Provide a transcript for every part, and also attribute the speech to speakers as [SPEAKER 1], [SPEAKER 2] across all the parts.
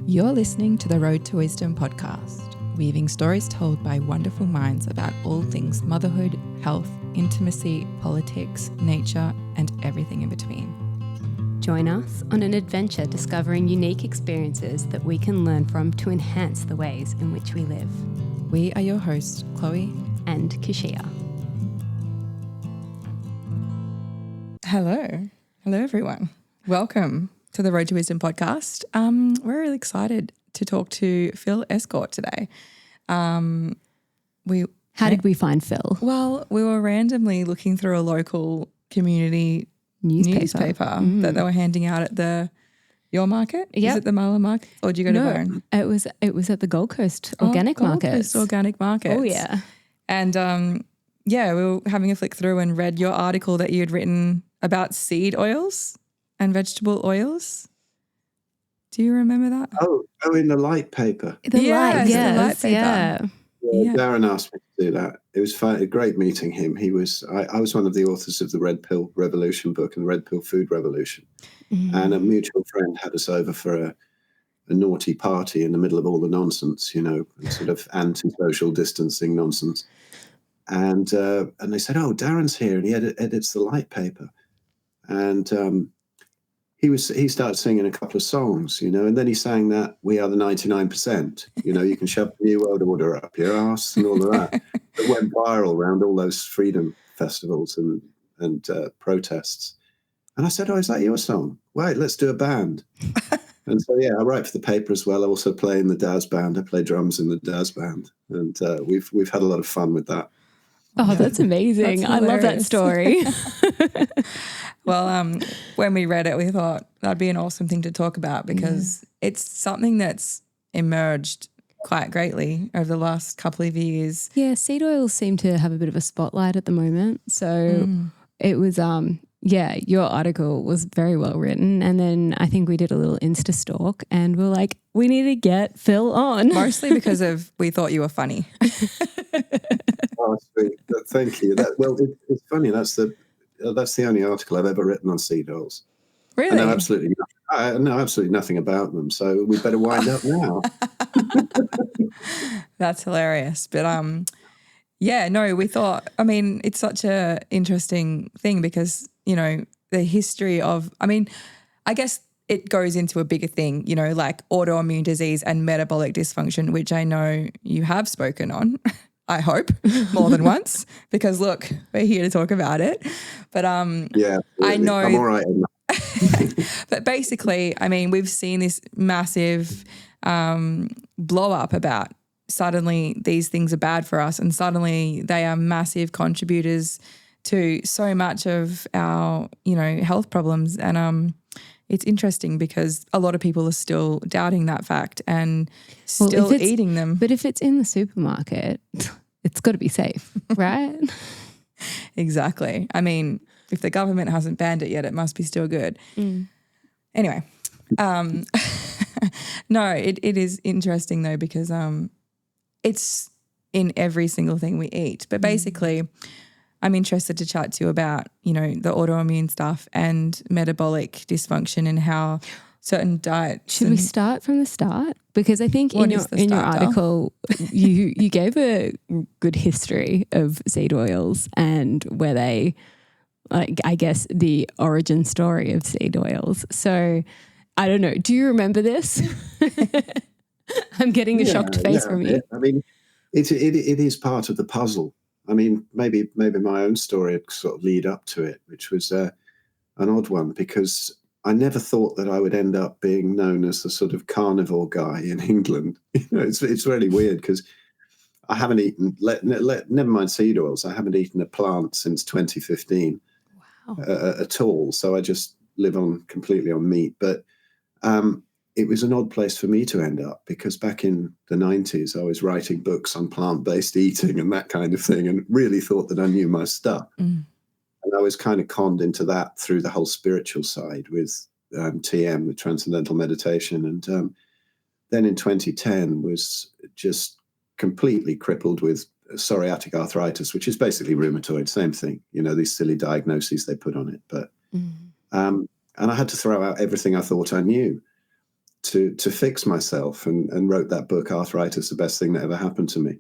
[SPEAKER 1] You're listening to the Road to Wisdom podcast, weaving stories told by wonderful minds about all things motherhood, health, intimacy, politics, nature, and everything in between.
[SPEAKER 2] Join us on an adventure discovering unique experiences that we can learn from to enhance the ways in which we live.
[SPEAKER 1] We are your hosts, Chloe
[SPEAKER 2] and Keshia.
[SPEAKER 1] Hello. Hello, everyone. Welcome to the Road to Wisdom podcast. We're really excited to talk to Phil Escott today.
[SPEAKER 2] How did we find Phil?
[SPEAKER 1] Well, we were randomly looking through a local community newspaper that they were handing out at your market.
[SPEAKER 2] Yep.
[SPEAKER 1] Is it the Muller market, or do you go to Bone?
[SPEAKER 2] It was at the Gold Coast Organic Market.
[SPEAKER 1] Gold Coast Organic Market.
[SPEAKER 2] Oh yeah.
[SPEAKER 1] And we were having a flick through and read your article that you had written about seed oils and vegetable oils. Do you remember that?
[SPEAKER 3] Oh, in the light paper.
[SPEAKER 1] The light paper.
[SPEAKER 2] Yeah.
[SPEAKER 3] Darren asked me to do that. It was fun, a great meeting him. I was one of the authors of the Red Pill Revolution book and the Red Pill Food Revolution. Mm-hmm. And a mutual friend had us over for a naughty party in the middle of all the nonsense, sort of anti-social distancing nonsense. And they said, "Oh, Darren's here and he edits the light paper." And he started singing a couple of songs, and then he sang that "We Are the 99%." You can shove the New World Order up your ass and all of that. It went viral around all those freedom festivals and protests. And I said, "Oh, is that your song? Wait, let's do a band." And so, I write for the paper as well. I also play in the Daz band. I play drums in the Daz band. And we've had a lot of fun with that.
[SPEAKER 2] Oh, that's amazing. I love that story.
[SPEAKER 1] Well, when we read it, we thought that'd be an awesome thing to talk about because it's something that's emerged quite greatly over the last couple of years.
[SPEAKER 2] Yeah, seed oils seem to have a bit of a spotlight at the moment. So it was, your article was very well written. And then I think we did a little Insta stalk and we're like, we need to get Phil on.
[SPEAKER 1] Mostly because we thought you were funny.
[SPEAKER 3] Oh, sweet. Thank you. It's funny. That's the only article I've ever written on seed oils.
[SPEAKER 1] Really?
[SPEAKER 3] I know absolutely nothing about them. So we better wind up now.
[SPEAKER 1] That's hilarious. But we thought, it's such a interesting thing because, the history of, I guess it goes into a bigger thing, like autoimmune disease and metabolic dysfunction, which I know you have spoken on. I hope more than once because look, we're here to talk about it. But I know
[SPEAKER 3] I'm all right.
[SPEAKER 1] But basically, we've seen this massive blow up about suddenly these things are bad for us and suddenly they are massive contributors to so much of our, health problems. And it's interesting because a lot of people are still doubting that fact and still eating them.
[SPEAKER 2] But if it's in the supermarket, it's got to be safe, right?
[SPEAKER 1] Exactly. If the government hasn't banned it yet, it must be still good. Anyway, no, it is interesting though because it's in every single thing we eat. But basically, I'm interested to chat to you about, the autoimmune stuff and metabolic dysfunction and how certain diets.
[SPEAKER 2] Should we start from the start? Because I think in your article, you gave a good history of seed oils and where they, I guess, the origin story of seed oils. So I don't know. Do you remember this? I'm getting a shocked face from you.
[SPEAKER 3] It is part of the puzzle. Maybe my own story would sort of lead up to it, which was an odd one because I never thought that I would end up being known as the sort of carnivore guy in England. It's really weird because I haven't eaten, never mind seed oils, I haven't eaten a plant since 2015 at all. So I just live completely on meat. But it was an odd place for me to end up because back in the 90s, I was writing books on plant-based eating and that kind of thing and really thought that I knew my stuff. And I was kind of conned into that through the whole spiritual side with TM, with Transcendental Meditation. And then in 2010 was just completely crippled with psoriatic arthritis, which is basically rheumatoid, same thing, these silly diagnoses they put on it. But and I had to throw out everything I thought I knew. to fix myself, and wrote that book, Arthritis, the Best Thing That Ever Happened to Me,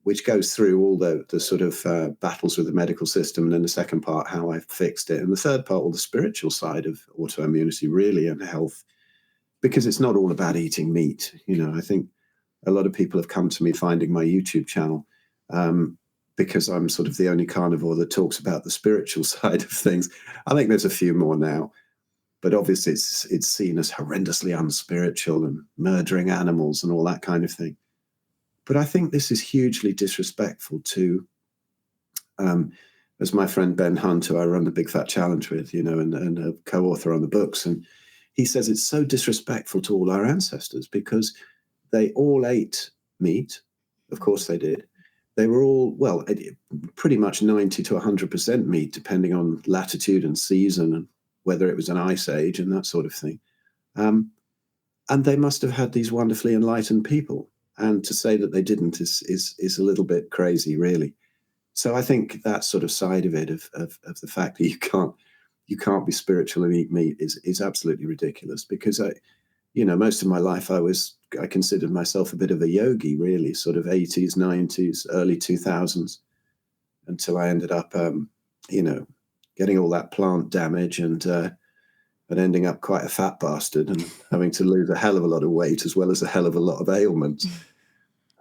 [SPEAKER 3] which goes through all the sort of battles with the medical system, and then the second part, how I fixed it, and the third part, all the spiritual side of autoimmunity, really, and health, because it's not all about eating meat. I think a lot of people have come to me finding my YouTube channel because I'm sort of the only carnivore that talks about the spiritual side of things. I think there's a few more now, but obviously it's seen as horrendously unspiritual and murdering animals and all that kind of thing. But I think this is hugely disrespectful to, as my friend Ben Hunt, who I run the Big Fat Challenge with, and a co-author on the books, and he says it's so disrespectful to all our ancestors because they all ate meat. Of course they did. They were all, well, pretty much 90 to 100% meat, depending on latitude and season and whether it was an ice age and that sort of thing. And they must have had these wonderfully enlightened people. And to say that they didn't is a little bit crazy, really. So I think that sort of side of it, of the fact that you can't be spiritual and eat meat is absolutely ridiculous. Because most of my life I considered myself a bit of a yogi, really, sort of 80s, 90s, early 2000s, until I ended up, getting all that plant damage and ending up quite a fat bastard and having to lose a hell of a lot of weight as well as a hell of a lot of ailments.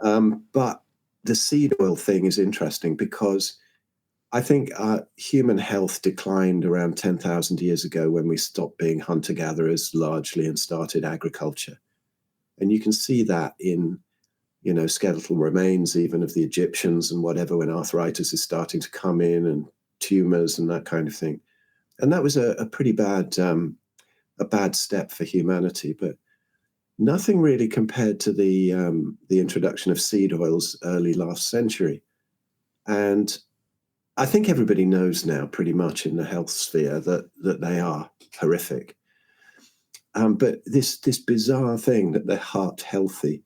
[SPEAKER 3] But the seed oil thing is interesting because I think human health declined around 10,000 years ago when we stopped being hunter-gatherers largely and started agriculture. And you can see that in, skeletal remains, even of the Egyptians and whatever, when arthritis is starting to come in and tumors and that kind of thing. And that was a pretty bad step for humanity, but nothing really compared to the introduction of seed oils early last century. And I think everybody knows now pretty much in the health sphere that they are horrific. But this bizarre thing that they're heart healthy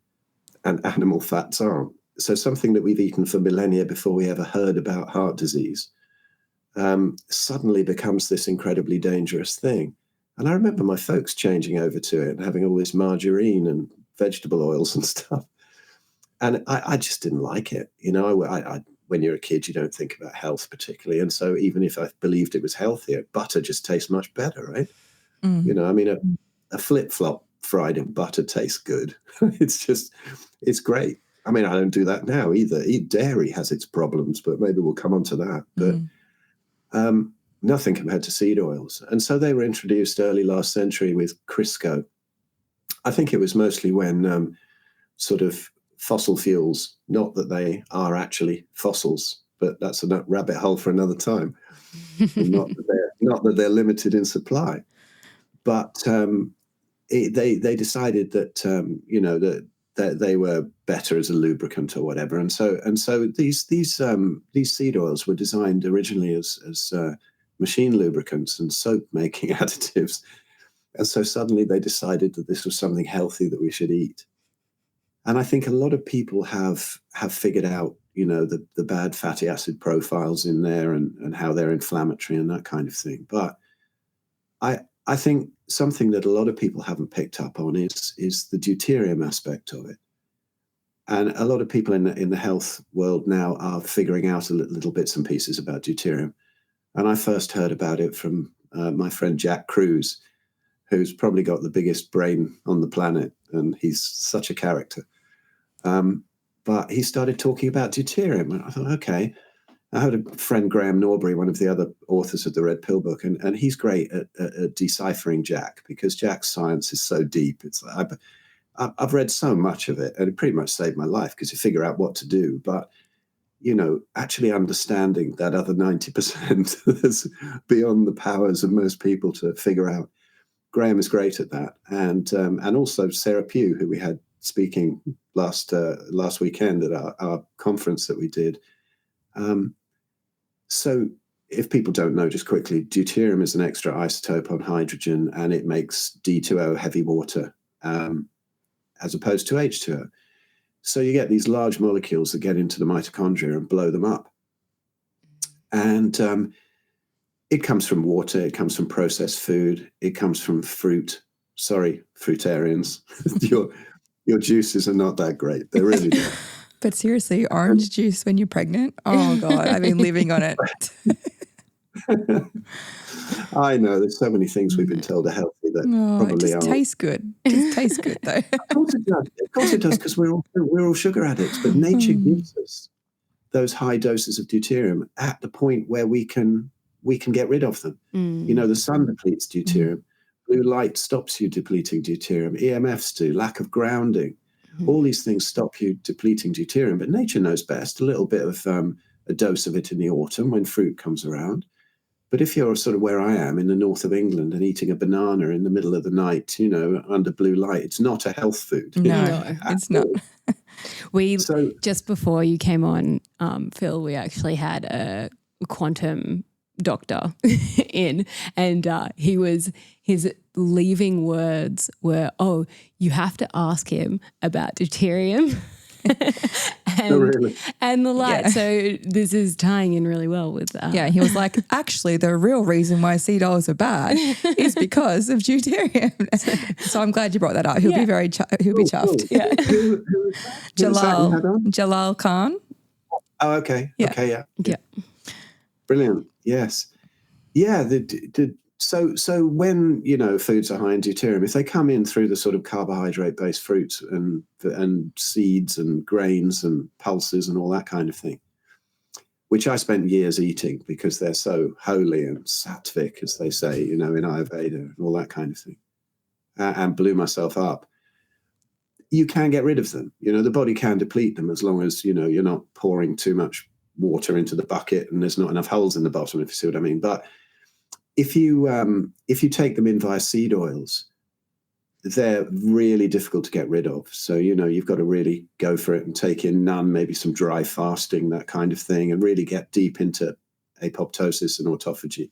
[SPEAKER 3] and animal fats aren't. So something that we've eaten for millennia before we ever heard about heart disease suddenly becomes this incredibly dangerous thing. And I remember my folks changing over to it and having all this margarine and vegetable oils and stuff. And I just didn't like it. When you're a kid, you don't think about health particularly. And so even if I believed it was healthier, butter just tastes much better, right? Mm. A flip-flop fried in butter tastes good. It's great. I don't do that now either. Dairy has its problems, but maybe we'll come on to that. But nothing compared to seed oils. And so they were introduced early last century with Crisco. I think it was mostly when sort of fossil fuels, not that they are actually fossils, but that's a rabbit hole for another time. not that they're limited in supply. But they decided that that they were better as a lubricant or whatever, and so these seed oils were designed originally as machine lubricants and soap making additives, and so suddenly they decided that this was something healthy that we should eat. And I think a lot of people have figured out the bad fatty acid profiles in there and how they're inflammatory and that kind of thing. But I think something that a lot of people haven't picked up on is the deuterium aspect of it. And a lot of people in the health world now are figuring out little bits and pieces about deuterium. And I first heard about it from my friend Jack Cruz, who's probably got the biggest brain on the planet, and he's such a character. But he started talking about deuterium, and I thought, okay. I had a friend, Graham Norbury, one of the other authors of the Red Pill book, and he's great at deciphering Jack, because Jack's science is so deep. It's like, I've read so much of it, and it pretty much saved my life because you figure out what to do. But, actually understanding that other 90% is beyond the powers of most people to figure out. Graham is great at that. And also Sarah Pugh, who we had speaking last weekend at our conference that we did. So if people don't know, just quickly, deuterium is an extra isotope on hydrogen, and it makes D2O heavy water as opposed to H2O. So you get these large molecules that get into the mitochondria and blow them up. And it comes from water, it comes from processed food, it comes from fruit, sorry, fruitarians, your juices are not that great. They're really not.
[SPEAKER 1] But seriously, orange juice when you're pregnant? Oh, God, I've been living on it.
[SPEAKER 3] I know there's so many things we've been told are healthy that probably
[SPEAKER 1] it just tastes good. It just tastes good, though.
[SPEAKER 3] Of course it does. Of course it does, because we're all sugar addicts. But nature gives us those high doses of deuterium at the point where we can get rid of them. You know, the sun depletes deuterium. Blue light stops you depleting deuterium. EMFs do. Lack of grounding. All these things stop you depleting deuterium. But nature knows best. A little bit of a dose of it in the autumn when fruit comes around. But if you're sort of where I am in the north of England and eating a banana in the middle of the night, you know, under blue light, it's not a health food.
[SPEAKER 1] No, it's not.
[SPEAKER 2] Just before you came on, Phil, we actually had a quantum doctor in, and his leaving words were, "Oh, you have to ask him about deuterium." And the light. Yeah. So this is tying in really well with that.
[SPEAKER 1] Yeah, he was like, actually, the real reason why seed oils are bad is because of deuterium. So I'm glad you brought that up. He'll be very he'll be chuffed.
[SPEAKER 3] Yeah.
[SPEAKER 1] Jalal Khan.
[SPEAKER 3] Oh, okay.
[SPEAKER 1] Yeah.
[SPEAKER 3] Okay, yeah.
[SPEAKER 2] Yeah.
[SPEAKER 3] Brilliant. Yes. Yeah. So when, you know, foods are high in deuterium, if they come in through the sort of carbohydrate-based fruits and seeds and grains and pulses and all that kind of thing, which I spent years eating because they're so holy and sattvic, as they say, you know, in Ayurveda and all that kind of thing, and blew myself up. You can get rid of them. You know, the body can deplete them as long as, you know, you're not pouring too much water into the bucket and there's not enough holes in the bottom, if you see what I mean. But if you take them in via seed oils, they're really difficult to get rid of. So, you know, you've got to really go for it and take in none, maybe some dry fasting, that kind of thing, and really get deep into apoptosis and autophagy.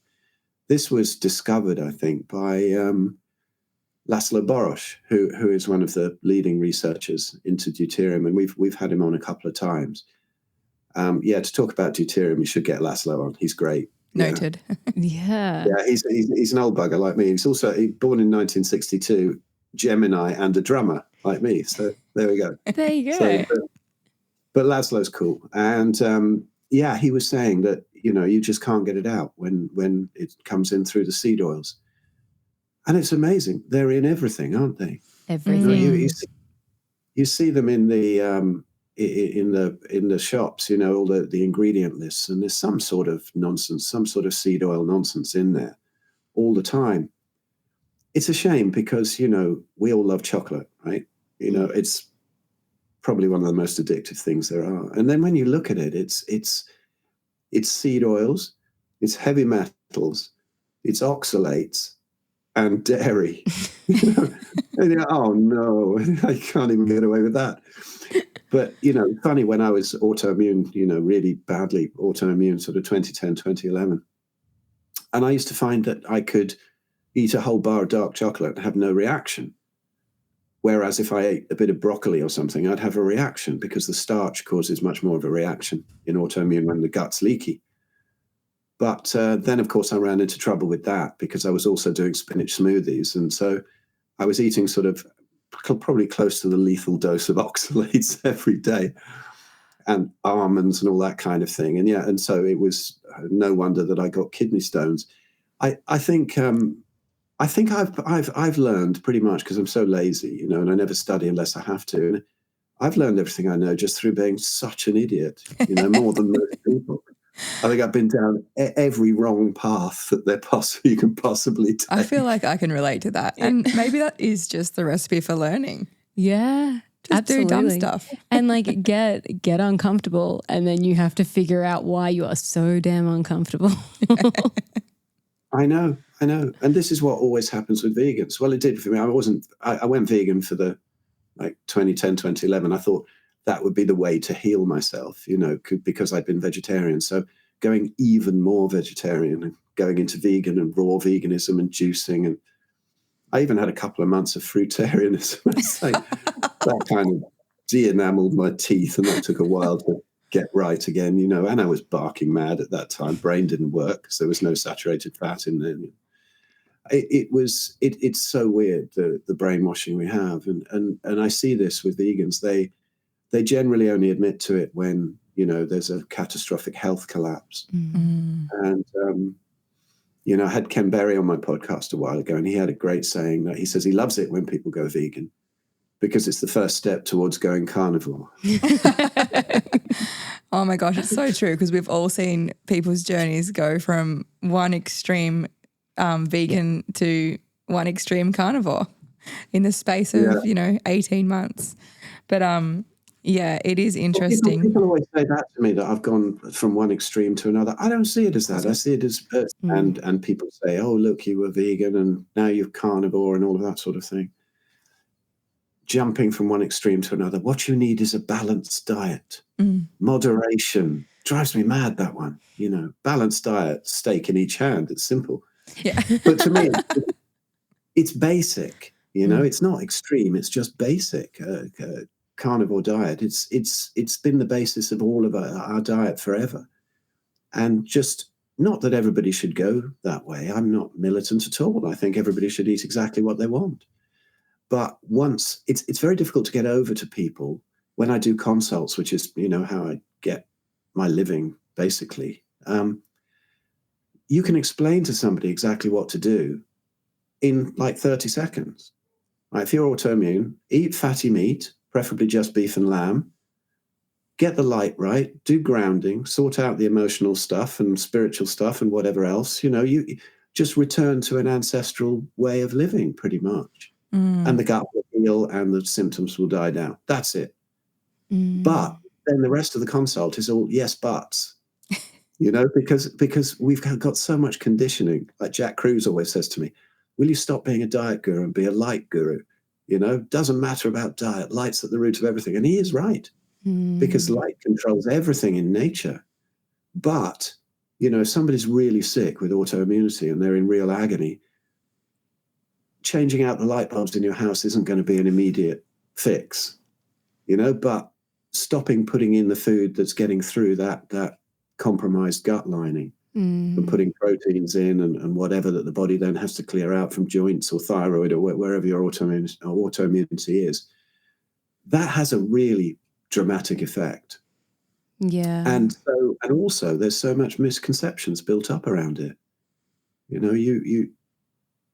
[SPEAKER 3] This was discovered, I think, by Laszlo Boros, who is one of the leading researchers into deuterium, and we've had him on a couple of times. To talk about deuterium, you should get Laszlo on. He's great.
[SPEAKER 1] Noted.
[SPEAKER 2] Yeah.
[SPEAKER 3] Yeah, he's an old bugger like me. He's born in 1962, Gemini, and a drummer like me. So there we go.
[SPEAKER 2] There you go.
[SPEAKER 3] But Laszlo's cool. And he was saying that, you know, you just can't get it out when it comes in through the seed oils. And it's amazing. They're in everything, aren't they?
[SPEAKER 2] Everything.
[SPEAKER 3] You see them in the in the shops, you know, all the ingredient lists, and there's some sort of nonsense, some sort of seed oil nonsense in there all the time. It's a shame because, you know, we all love chocolate, right? You know, it's probably one of the most addictive things there are. And then when you look at it, it's seed oils, it's heavy metals, it's oxalates and dairy. You know? And oh no, I can't even get away with that. But, you know, funny, when I was autoimmune, you know, really badly autoimmune, sort of 2010, 2011, and I used to find that I could eat a whole bar of dark chocolate and have no reaction. Whereas if I ate a bit of broccoli or something, I'd have a reaction because the starch causes much more of a reaction in autoimmune when the gut's leaky. But then, of course, I ran into trouble with that because I was also doing spinach smoothies. And so I was eating sort of probably close to the lethal dose of oxalates every day and almonds and all that kind of thing. And so it was no wonder that I got kidney stones. I think I've learned pretty much, because I'm so lazy, you know, and I never study unless I have to. And I've learned everything I know just through being such an idiot, you know, more than most people. I think I've been down every wrong path that you can possibly take.
[SPEAKER 1] I feel like I can relate to that. And maybe that is just the recipe for learning.
[SPEAKER 2] Yeah.
[SPEAKER 1] Just
[SPEAKER 2] absolutely.
[SPEAKER 1] do dumb stuff.
[SPEAKER 2] And like get uncomfortable, and then you have to figure out why you are so damn uncomfortable.
[SPEAKER 3] I know. And this is what always happens with vegans. Well, it did for me. I went vegan for the 2010, 2011. I thought that would be the way to heal myself, you know, because I'd been vegetarian. So going even more vegetarian and going into vegan and raw veganism and juicing. And I even had a couple of months of fruitarianism. That kind of de-enameled my teeth, and that took a while to get right again, you know. And I was barking mad at that time. Brain didn't work because there was no saturated fat in there. it's so weird, the brainwashing we have, and I see this with vegans. They generally only admit to it when, you know, there's a catastrophic health collapse.
[SPEAKER 1] Mm.
[SPEAKER 3] And you know, I had Ken Berry on my podcast a while ago, and he had a great saying that he says he loves it when people go vegan because it's the first step towards going carnivore.
[SPEAKER 1] Oh my gosh, it's so true, because we've all seen people's journeys go from one extreme vegan to one extreme carnivore in the space of, you know, 18 months. But yeah, it is interesting.
[SPEAKER 3] Well, people always say that to me, that I've gone from one extreme to another. I don't see it as that. I see it as and people say, oh, look, you were vegan and now you're carnivore and all of that sort of thing. Jumping from one extreme to another. What you need is a balanced diet. Moderation. Drives me mad, that one. You know, balanced diet, steak in each hand. It's simple.
[SPEAKER 1] Yeah.
[SPEAKER 3] But to me, it's basic. You know, it's not extreme. It's just basic. Carnivore diet. It's been the basis of all of our diet forever. And just, not that everybody should go that way. I'm not militant at all. I think everybody should eat exactly what they want. But once, it's very difficult to get over to people when I do consults, which is, you know, how I get my living, basically. You can explain to somebody exactly what to do in like 30 seconds. Right? If you're autoimmune, eat fatty meat, preferably just beef and lamb. Get the light right, do grounding, sort out the emotional stuff and spiritual stuff and whatever else. You know, you just return to an ancestral way of living, pretty much. And the gut will heal and the symptoms will die down. That's it. But then the rest of the consult is all yes buts, you know, because we've got so much conditioning. Like Jack Kruse always says to me, will you stop being a diet guru and be a light guru? You know, doesn't matter about diet. Light's at the root of everything. And he is right, because light controls everything in nature. But, you know, if somebody's really sick with autoimmunity and they're in real agony, changing out the light bulbs in your house isn't going to be an immediate fix, you know, but stopping putting in the food that's getting through that compromised gut lining and putting proteins in and whatever that the body then has to clear out from joints or thyroid or wherever your autoimmunity is, that has a really dramatic effect.
[SPEAKER 2] Yeah.
[SPEAKER 3] And also there's so much misconceptions built up around it. You know,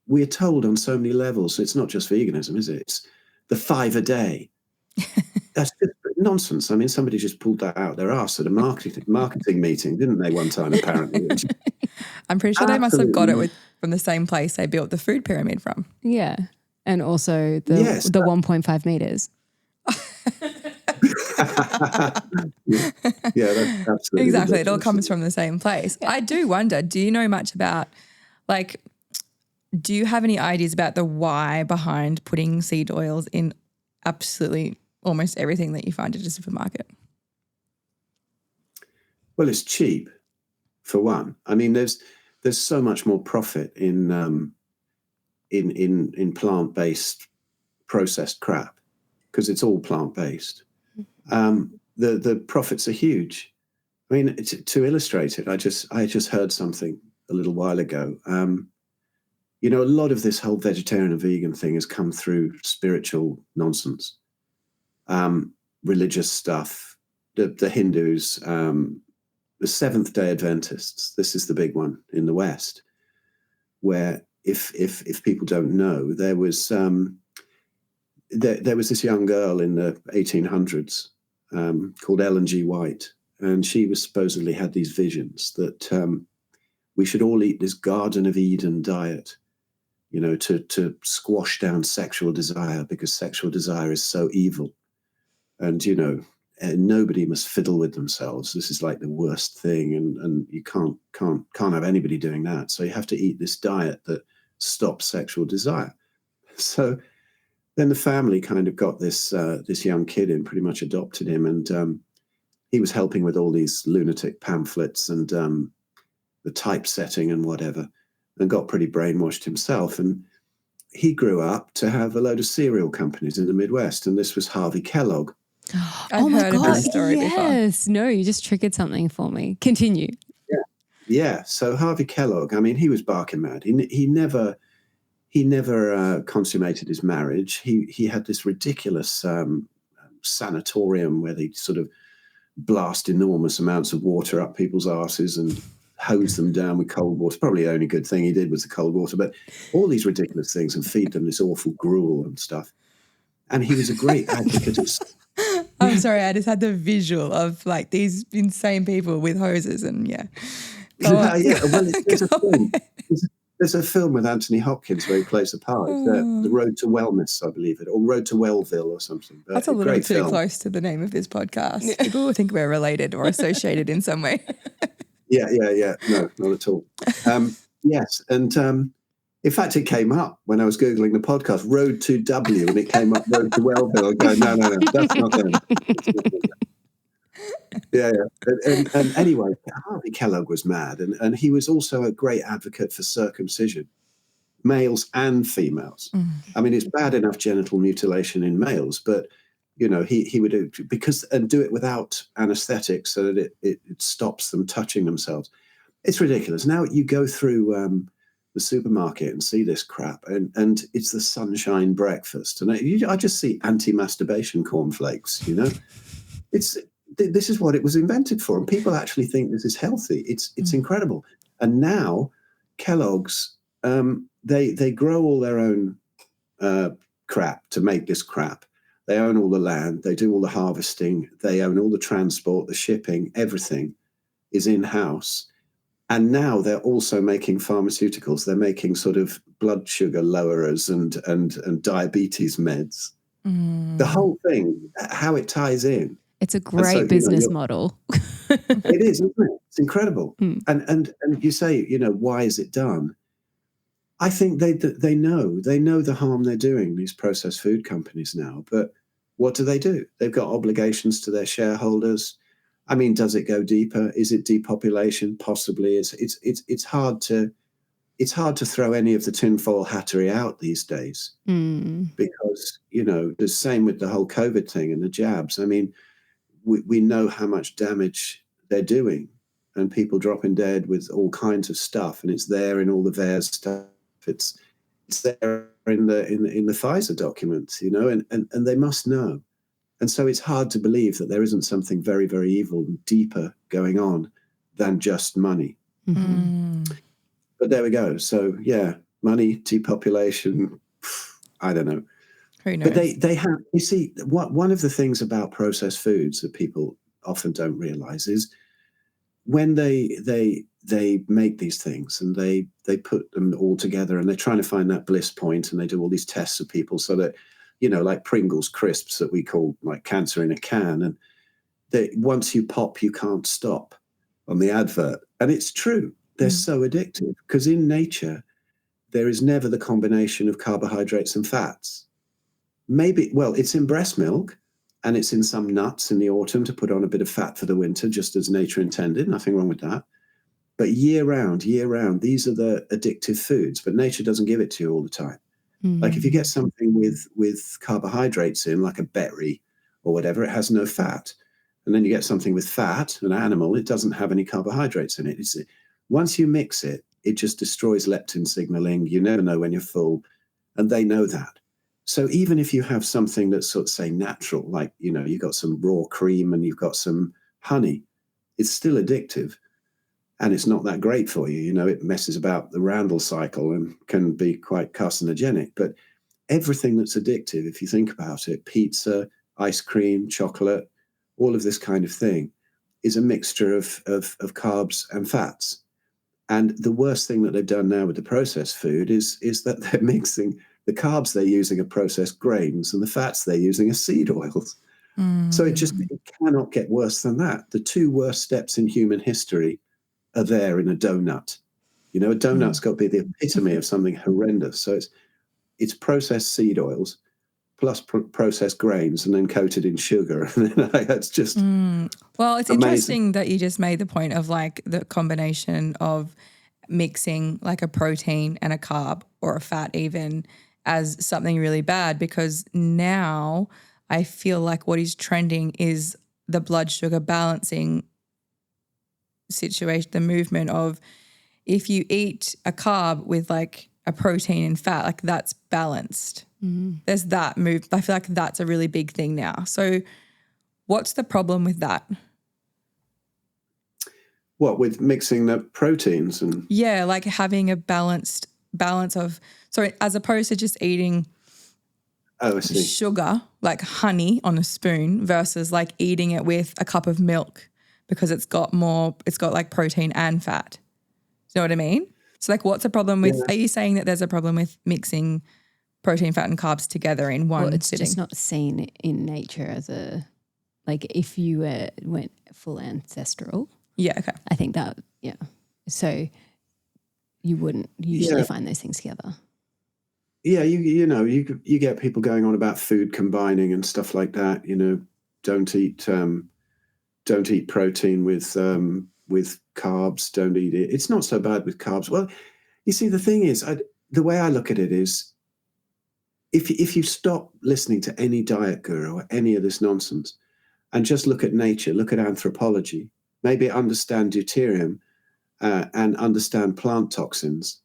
[SPEAKER 3] we're told on so many levels, it's not just veganism, is it? It's the 5 a day. That's just nonsense. I mean, somebody just pulled that out their arse at a marketing meeting, didn't they, one time, apparently?
[SPEAKER 1] I'm pretty sure they must have got it from the same place they built the food pyramid from.
[SPEAKER 2] Yeah. And also the 1.5 meters.
[SPEAKER 3] Yeah, that's absolutely
[SPEAKER 1] exactly.
[SPEAKER 3] ridiculous.
[SPEAKER 1] It all comes from the same place. I do wonder, do you know much about, like, do you have any ideas about the why behind putting seed oils in absolutely almost everything that you find at a supermarket?
[SPEAKER 3] Well, it's cheap, for one. I mean, there's so much more profit in plant-based processed crap because it's all plant-based. The profits are huge. I mean, to illustrate it, I just heard something a little while ago. You know, a lot of this whole vegetarian and vegan thing has come through spiritual nonsense, religious stuff, the Hindus, the Seventh-day Adventists. This is the big one in the West, where if people don't know, there was this young girl in the 1800s called Ellen G. White, and she was supposedly had these visions that we should all eat this Garden of Eden diet, you know, to squash down sexual desire, because sexual desire is so evil. And, you know, nobody must fiddle with themselves. This is like the worst thing. And you can't have anybody doing that. So you have to eat this diet that stops sexual desire. So then the family kind of got this young kid in, pretty much adopted him. And he was helping with all these lunatic pamphlets and the typesetting and whatever, and got pretty brainwashed himself. And he grew up to have a load of cereal companies in the Midwest. And this was Harvey Kellogg.
[SPEAKER 1] I've heard of this story before.
[SPEAKER 2] Yes. No, you just triggered something for me. Continue.
[SPEAKER 3] Yeah. So Harvey Kellogg, I mean, he was barking mad. He never He never consummated his marriage. He had this ridiculous sanatorium where they sort of blast enormous amounts of water up people's arses and hose them down with cold water. Probably the only good thing he did was the cold water, but all these ridiculous things, and feed them this awful gruel and stuff. And he was a great advocate of...
[SPEAKER 1] I'm sorry, I just had the visual of like these insane people with hoses and
[SPEAKER 3] Yeah, well, there's a film with Anthony Hopkins where he plays a part. It's The Road to Wellness, I believe it, or Road to Wellville or something. But
[SPEAKER 1] that's a little too close to the name of this podcast. People will think we're related or associated in some way.
[SPEAKER 3] Yeah. No, not at all. Yes, and in fact, it came up when I was Googling the podcast, Road to W, and it came up Road to Wellville. I go, no, that's not them. Yeah. And anyway, Harvey Kellogg was mad, and he was also a great advocate for circumcision, males and females. I mean, it's bad enough genital mutilation in males, but he would do it without anesthetics so that it stops them touching themselves. It's ridiculous. Now you go through the supermarket and see this crap, and it's the sunshine breakfast, and I just see anti-masturbation cornflakes. This is what it was invented for, and people actually think this is healthy. It's incredible. And now Kellogg's, they grow all their own crap to make this crap. They own all the land. They do all the harvesting. They own all the transport, the shipping. Everything is in-house. And now they're also making pharmaceuticals. They're making sort of blood sugar lowerers and diabetes meds. The whole thing, how it ties in.
[SPEAKER 2] It's a great business model.
[SPEAKER 3] It is, isn't it? It's incredible. And you say, why is it done? I think they know the harm they're doing, these processed food companies now. But what do? They've got obligations to their shareholders. I mean, does it go deeper? Is it depopulation? Possibly. It's hard to throw any of the tinfoil hattery out these days because the same with the whole COVID thing and the jabs. I mean, we know how much damage they're doing, and people dropping dead with all kinds of stuff, and it's there in all the VAERS stuff. It's there in the Pfizer documents, and they must know. And so it's hard to believe that there isn't something very, very evil and deeper going on than just money. But there we go. So yeah, money, depopulation, I don't know.
[SPEAKER 1] Who knows?
[SPEAKER 3] But they have, you see, one of the things about processed foods that people often don't realize is when they make these things and they put them all together and they're trying to find that bliss point, and they do all these tests of people so that, like Pringles crisps that we call like cancer in a can. And once you pop, you can't stop on the advert. And it's true. They're so addictive because in nature, there is never the combination of carbohydrates and fats. It's in breast milk and it's in some nuts in the autumn to put on a bit of fat for the winter, just as nature intended. Nothing wrong with that. But year round, these are the addictive foods, but nature doesn't give it to you all the time. Like if you get something with carbohydrates in, like a berry or whatever, it has no fat. And then you get something with fat, an animal, it doesn't have any carbohydrates in it. Once you mix it, it just destroys leptin signaling. You never know when you're full, and they know that. So even if you have something that's sort of, say, natural, like, you've got some raw cream and you've got some honey, it's still addictive. And it's not that great for you. It messes about the Randle cycle and can be quite carcinogenic. But everything that's addictive, if you think about it, pizza, ice cream, chocolate, all of this kind of thing is a mixture of carbs and fats. And the worst thing that they've done now with the processed food is that they're mixing the carbs they're using are processed grains and the fats they're using are seed oils. So it cannot get worse than that. The two worst steps in human history are there in a donut. A donut's got to be the epitome of something horrendous. So it's processed seed oils plus processed grains and then coated in sugar. And that's just
[SPEAKER 1] Well, it's
[SPEAKER 3] amazing.
[SPEAKER 1] Interesting that you just made the point of like the combination of mixing like a protein and a carb or a fat even as something really bad, because now I feel like what is trending is the blood sugar balancing situation, the movement of if you eat a carb with like a protein and fat, like that's balanced. There's that move. I feel like that's a really big thing now. So what's the problem with that?
[SPEAKER 3] What, with mixing the proteins and?
[SPEAKER 1] Yeah, like having a balance of, sorry, as opposed to just eating sugar, like honey on a spoon versus like eating it with a cup of milk because it's got like protein and fat. Do you know what I mean? So like what's the problem with, are you saying that there's a problem with mixing protein, fat and carbs together in one
[SPEAKER 2] it's
[SPEAKER 1] sitting?
[SPEAKER 2] just not seen in nature as like if you went full ancestral.
[SPEAKER 1] Yeah, okay.
[SPEAKER 2] I think that, so you wouldn't usually find those things together.
[SPEAKER 3] Yeah, you get people going on about food combining and stuff like that. Don't eat protein with carbs. Don't eat it. It's not so bad with carbs. Well, you see, the thing is, the way I look at it is, if you stop listening to any diet guru or any of this nonsense, and just look at nature, look at anthropology, maybe understand deuterium, and understand plant toxins,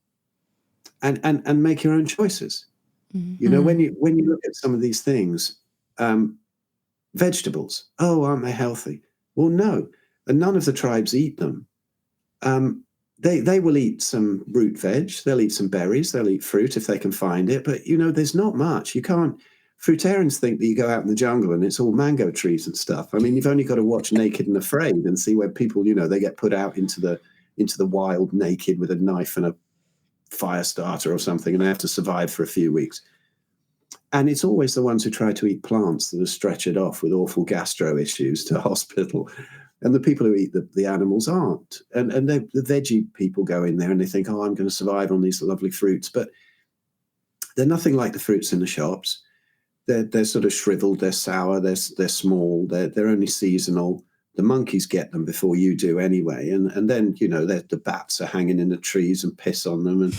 [SPEAKER 3] and make your own choices. When you look at some of these things, vegetables, aren't they healthy? Well, no, and none of the tribes eat them. They will eat some root veg, they'll eat some berries, they'll eat fruit if they can find it, but there's not much. You can't. Fruitarians think that you go out in the jungle and it's all mango trees and stuff. I mean, you've only got to watch Naked and Afraid and see where people, they get put out into the wild naked with a knife and a fire starter or something, and they have to survive for a few weeks. And it's always the ones who try to eat plants that are stretchered off with awful gastro issues to hospital. And the people who eat the animals aren't. And the veggie people go in there and they think, I'm going to survive on these lovely fruits. But they're nothing like the fruits in the shops. They're sort of shriveled, they're sour, they're small, they're only seasonal. The monkeys get them before you do anyway. And then, the bats are hanging in the trees and piss on them. And,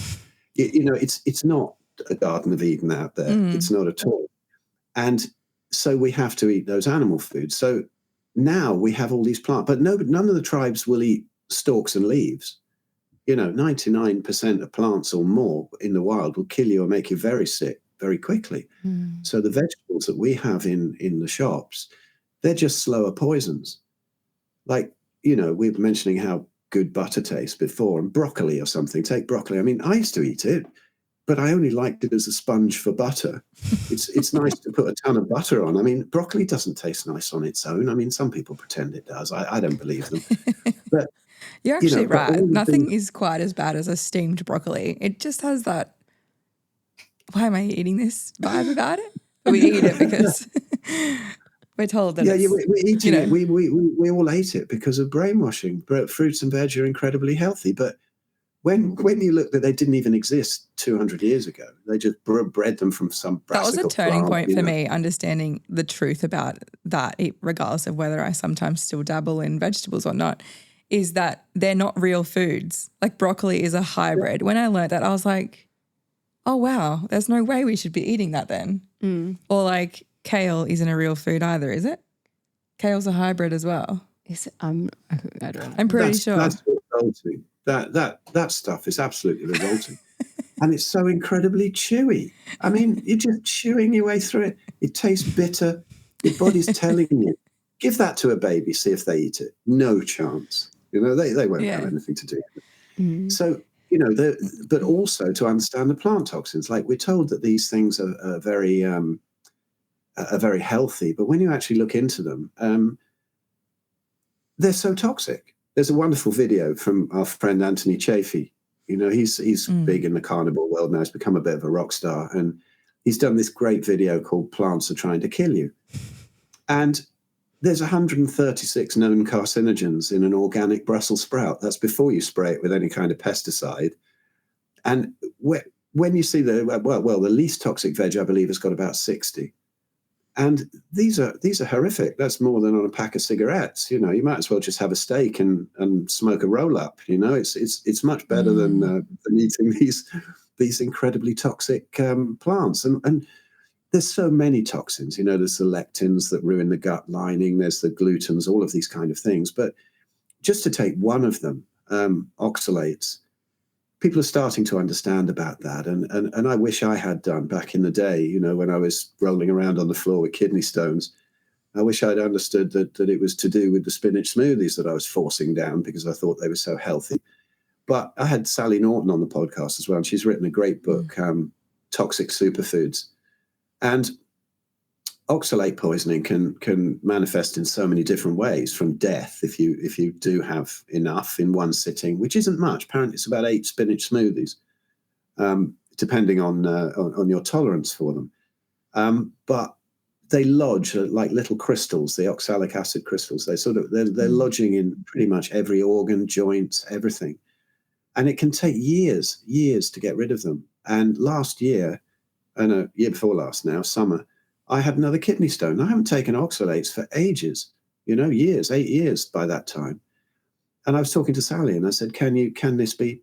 [SPEAKER 3] it's not a Garden of Eden out there. It's not at all. And so we have to eat those animal foods. So now we have all these plants, but none of the tribes will eat stalks and leaves. 99% of plants or more in the wild will kill you or make you very sick very quickly. So the vegetables that we have in the shops, they're just slower poisons. Like, we were mentioning how good butter tastes before, and broccoli or something. Take broccoli. I mean, I used to eat it, but I only liked it as a sponge for butter. It's nice to put a ton of butter on. I mean, broccoli doesn't taste nice on its own. I mean, some people pretend it does. I don't believe them. But
[SPEAKER 1] you're actually right. Nothing is quite as bad as a steamed broccoli. It just has that, why am I eating this vibe about it? But we eat it because we're told that
[SPEAKER 3] we're eating it. We all ate it because of brainwashing. Fruits and veg are incredibly healthy, but when you look that they didn't even exist 200 years ago, they just bred them from some brassica.
[SPEAKER 1] That was a turning point for me, understanding the truth about that, regardless of whether I sometimes still dabble in vegetables or not, is that they're not real foods. Like broccoli is a hybrid. When I learned that, I was like, oh, wow, there's no way we should be eating that then. Or like kale isn't a real food either, is it? Kale's a hybrid as well.
[SPEAKER 2] Is it? I don't know.
[SPEAKER 1] I'm pretty sure.
[SPEAKER 3] That's revolting. That stuff is absolutely revolting. And it's so incredibly chewy. I mean, you're just chewing your way through it. It tastes bitter. Your body's telling you. Give that to a baby, see if they eat it. No chance. They won't have anything to do with it. So, but also to understand the plant toxins. Like we're told that these things are very healthy, but when you actually look into them, they're so toxic. There's a wonderful video from our friend Anthony Chaffee. He's big in the carnivore world now. He's become a bit of a rock star, and he's done this great video called "Plants Are Trying to Kill You." And there's 136 known carcinogens in an organic Brussels sprout. That's before you spray it with any kind of pesticide. And when you see the least toxic veg, I believe, has got about 60. And these are horrific. That's more than on a pack of cigarettes. You might as well just have a steak and smoke a roll up. It's much better than eating these incredibly toxic plants. And there's so many toxins. There's the lectins that ruin the gut lining. There's the glutens, all of these kind of things. But just to take one of them, oxalates, people are starting to understand about that. And I wish I had done back in the day, you know, when I was rolling around on the floor with kidney stones. I wish I'd understood that it was to do with the spinach smoothies that I was forcing down because I thought they were so healthy. But I had Sally Norton on the podcast as well, and she's written a great book, Toxic Superfoods. And oxalate poisoning can manifest in so many different ways, from death if you do have enough in one sitting, which isn't much. Apparently, it's about 8 spinach smoothies, depending on your tolerance for them. But they lodge like little crystals, the oxalic acid crystals. They're lodging in pretty much every organ, joint, everything, and it can take years to get rid of them. And last year, year before last now, summer, I had another kidney stone. I haven't taken oxalates for ages, years, 8 years by that time. And I was talking to Sally and I said, can this be,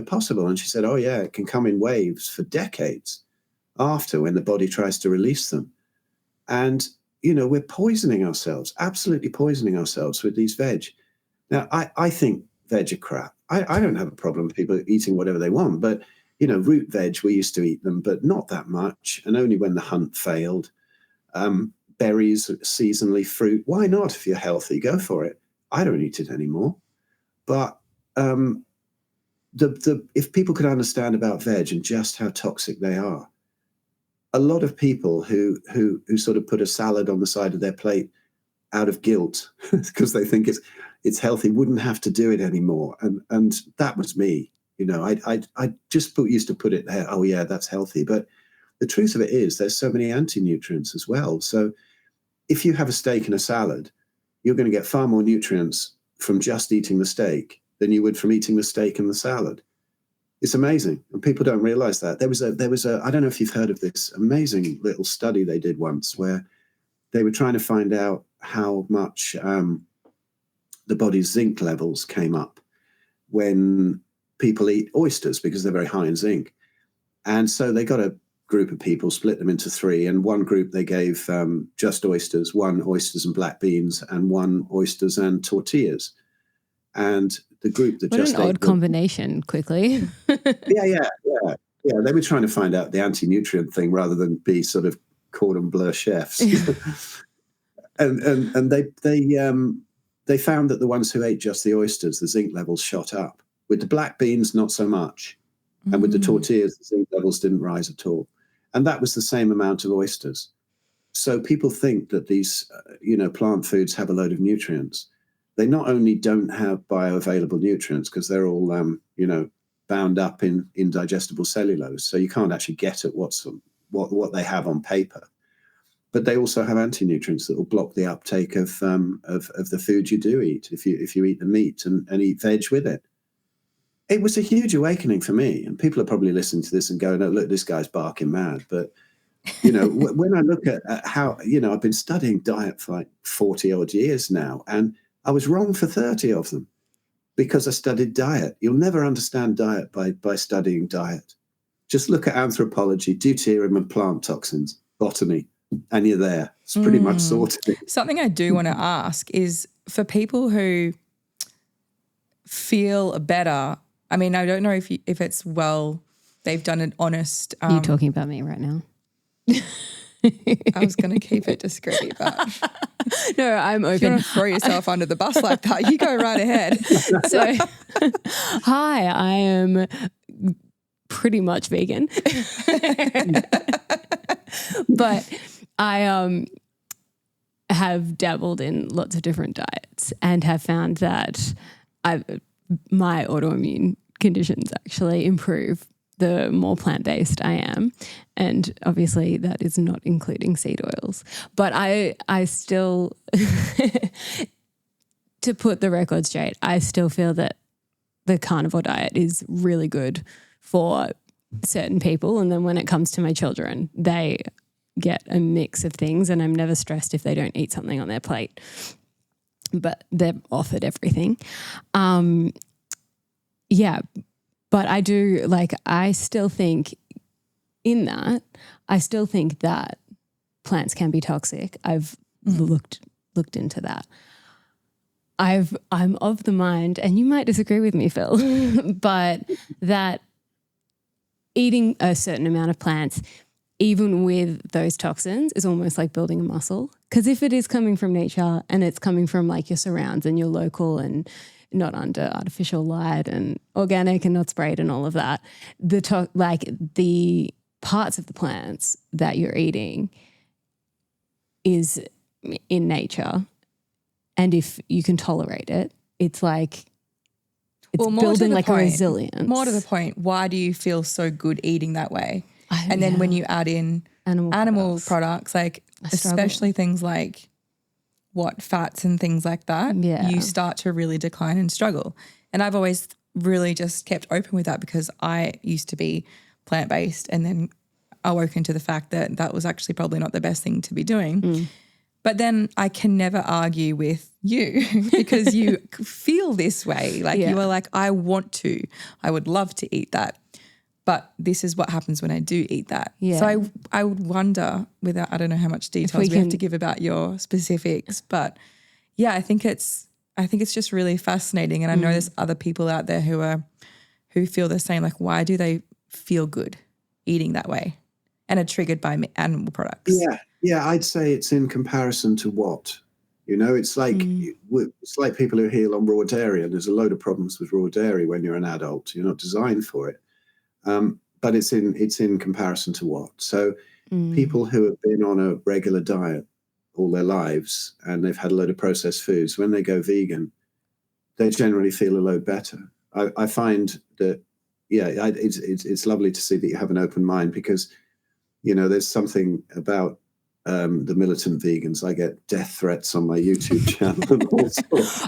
[SPEAKER 3] possible? And she said, oh yeah, it can come in waves for decades after, when the body tries to release them. And, we're poisoning ourselves, absolutely poisoning ourselves with these veg. Now, I think veg are crap. I don't have a problem with people eating whatever they want, but root veg, we used to eat them, but not that much, and only when the hunt failed. Berries, seasonally, fruit, why not? If you're healthy, go for it. I don't eat it anymore. But if people could understand about veg and just how toxic they are, a lot of people who sort of put a salad on the side of their plate out of guilt because they think it's healthy wouldn't have to do it anymore. And that was me. I just used to put it there, oh yeah, that's healthy. But the truth of it is there's so many anti-nutrients as well. So if you have a steak and a salad, you're going to get far more nutrients from just eating the steak than you would from eating the steak and the salad. It's amazing. And people don't realize that. There was a, I don't know if you've heard of this amazing little study they did once where they were trying to find out how much the body's zinc levels came up when people eat oysters, because they're very high in zinc. And so they got a group of people, split them into 3, and one group they gave just oysters, 1 oysters and black beans, and 1 oysters and tortillas. And the group that
[SPEAKER 2] just ate... What an odd combination, quickly.
[SPEAKER 3] Yeah. They were trying to find out the anti-nutrient thing rather than be sort of cordon bleu chefs. and they found that the ones who ate just the oysters, the zinc levels shot up. With the black beans, not so much. And with the tortillas, the zinc levels didn't rise at all. And that was the same amount of oysters. So people think that these, plant foods have a load of nutrients. They not only don't have bioavailable nutrients because they're all, bound up in indigestible cellulose. So you can't actually get at what they have on paper. But they also have anti-nutrients that will block the uptake of the food you do eat if you eat the meat and eat veg with it. It was a huge awakening for me, and people are probably listening to this and going, "Oh, look, this guy's barking mad." But when I look at how I've been studying diet for like 40 odd years now, and I was wrong for 30 of them because I studied diet. You'll never understand diet by studying diet. Just look at anthropology, deuterium and plant toxins, botany, and you're there. It's pretty much sorted.
[SPEAKER 1] Something I do want to ask is for people who feel better. I mean, I don't know if it's they've done an honest.
[SPEAKER 2] Are you talking about me right now?
[SPEAKER 1] I was going to keep it discreet, but
[SPEAKER 2] no, I'm open.
[SPEAKER 1] If you want to throw yourself under the bus like that, you go right ahead.
[SPEAKER 2] So, hi, I am pretty much vegan, but I have dabbled in lots of different diets and have found that my autoimmune conditions actually improve the more plant-based I am. And obviously that is not including seed oils. But I still, to put the record straight, I still feel that the carnivore diet is really good for certain people. And then when it comes to my children, they get a mix of things, and I'm never stressed if they don't eat something on their plate. But they're offered everything. But I do, I still think that plants can be toxic. I've looked into that. I'm of the mind, and you might disagree with me, Phil, but that eating a certain amount of plants, even with those toxins, is almost like building a muscle. Because if it is coming from nature and it's coming from like your surrounds and your local and not under artificial light and organic and not sprayed and all of that, the parts of the plants that you're eating is in nature. And if you can tolerate it, it's like it's building like a resilience.
[SPEAKER 1] More to the point, why do you feel so good eating that way? And then when you add in animal products, like especially things like fats and things like that, you start to really decline and struggle. And I've always really just kept open with that because I used to be plant-based, and then I woke into the fact that that was actually probably not the best thing to be doing. But then I can never argue with you because you feel this way. Like you are like, I would love to eat that. But this is what happens when I do eat that. Yeah. So I would wonder, I don't know how much details we have to give about your specifics, but yeah, I think it's just really fascinating. And I know there's other people out there who feel the same. Like, why do they feel good eating that way and are triggered by animal products?
[SPEAKER 3] Yeah, I'd say it's in comparison to what? It's like people who heal on raw dairy, and there's a load of problems with raw dairy when you're an adult. You're not designed for it. But it's in comparison to what? So people who have been on a regular diet all their lives and they've had a load of processed foods, when they go vegan, they generally feel a load better. I find that, it's lovely to see that you have an open mind because, there's something about the militant vegans. I get death threats on my YouTube channel.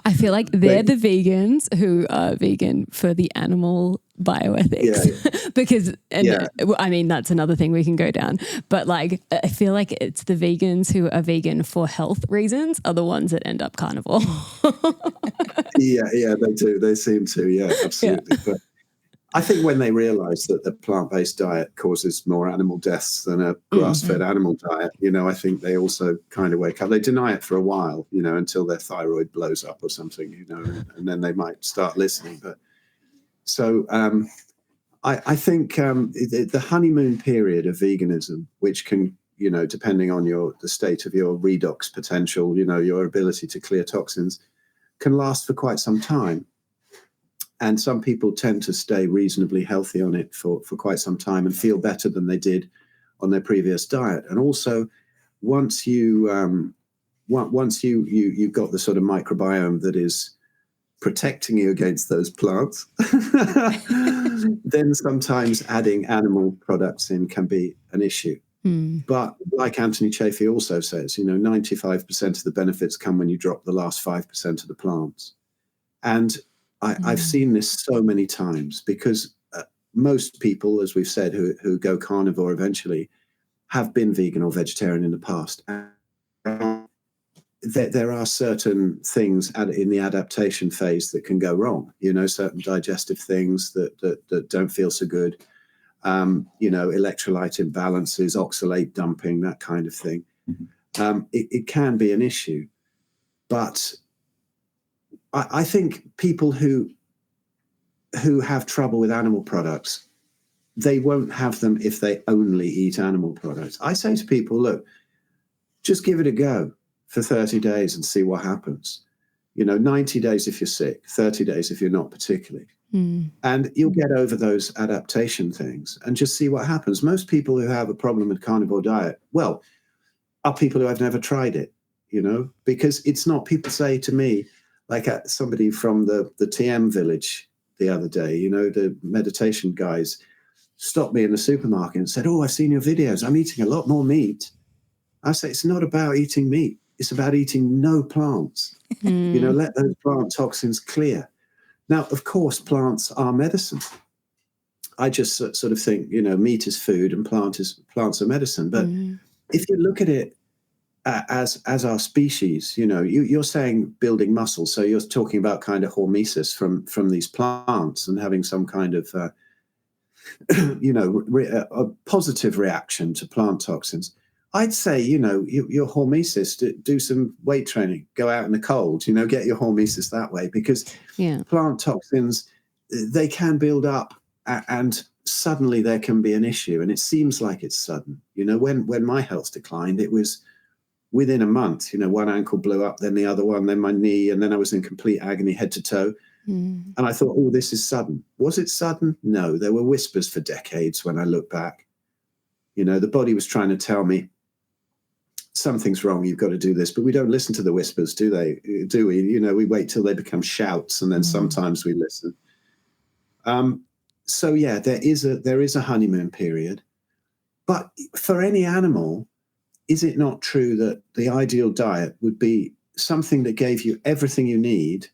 [SPEAKER 2] I feel like they're the vegans who are vegan for the animal bioethics. Because, I mean, that's another thing we can go down. But like, I feel like it's the vegans who are vegan for health reasons are the ones that end up carnivore.
[SPEAKER 3] Yeah, they do. They seem to. Yeah, absolutely. Yeah. But I think when they realise that the plant-based diet causes more animal deaths than a grass-fed animal diet, I think they also kind of wake up. They deny it for a while, until their thyroid blows up or something, and then they might start listening. But so I think the honeymoon period of veganism, which can, depending on the state of your redox potential, your ability to clear toxins, can last for quite some time. And some people tend to stay reasonably healthy on it for quite some time and feel better than they did on their previous diet. And also, once you've got the sort of microbiome that is protecting you against those plants, then sometimes adding animal products in can be an issue. But like Anthony Chaffee also says, 95% of the benefits come when you drop the last 5% of the plants. And I've seen this so many times because most people, as we've said, who go carnivore eventually have been vegan or vegetarian in the past. And there are certain things in the adaptation phase that can go wrong, certain digestive things that don't feel so good, electrolyte imbalances, oxalate dumping, that kind of thing. It can be an issue. But I think people who have trouble with animal products, they won't have them if they only eat animal products. I say to people, look, just give it a go for 30 days and see what happens. 90 days if you're sick, 30 days if you're not particularly. And you'll get over those adaptation things and just see what happens. Most people who have a problem with carnivore diet, are people who have never tried it, because it's not, people say to me, like somebody from the TM village the other day, the meditation guys stopped me in the supermarket and said, I've seen your videos. I'm eating a lot more meat. I say, it's not about eating meat. It's about eating no plants. Let those plant toxins clear. Now, of course, plants are medicine. I just sort of think, meat is food and plants are medicine. But if you look at it as our species, you're saying building muscle. So you're talking about kind of hormesis from these plants and having some kind of, a positive reaction to plant toxins. I'd say, your hormesis, do some weight training, go out in the cold, get your hormesis that way, because plant toxins, they can build up and suddenly there can be an issue. And it seems like it's sudden. When my health declined, it was within a month, one ankle blew up, then the other one, then my knee, and then I was in complete agony head to toe. And I thought, oh, this is sudden. Was it sudden? No, there were whispers for decades when I look back. The body was trying to tell me, something's wrong, you've got to do this. But we don't listen to the whispers, do we? We wait till they become shouts, and then sometimes we listen. So yeah, there is a honeymoon period. But for any animal, is it not true that the ideal diet would be something that gave you everything you need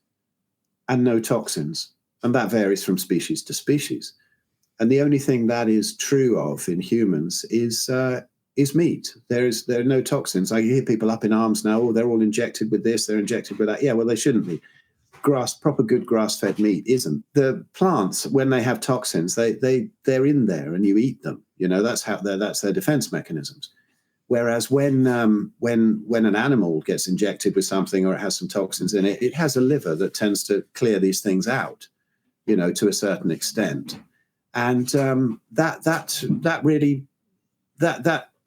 [SPEAKER 3] and no toxins? And that varies from species to species. And the only thing that is true of in humans is meat. There are no toxins. I hear people up in arms now, oh, they're all injected with this, they're injected with that. Yeah, well, they shouldn't be. Proper good grass-fed meat isn't. The plants, when they have toxins, they're in there and you eat them. That's their defense mechanisms. Whereas when an animal gets injected with something or it has some toxins in it, it has a liver that tends to clear these things out, to a certain extent. And that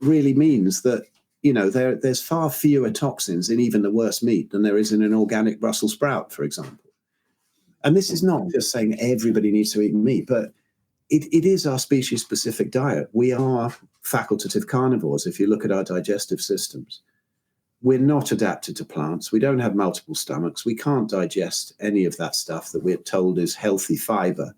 [SPEAKER 3] really means that, there's far fewer toxins in even the worst meat than there is in an organic Brussels sprout, for example. And this is not just saying everybody needs to eat meat, but it is our species-specific diet. We are facultative carnivores if you look at our digestive systems. We're not adapted to plants. We don't have multiple stomachs. We can't digest any of that stuff that we're told is healthy fiber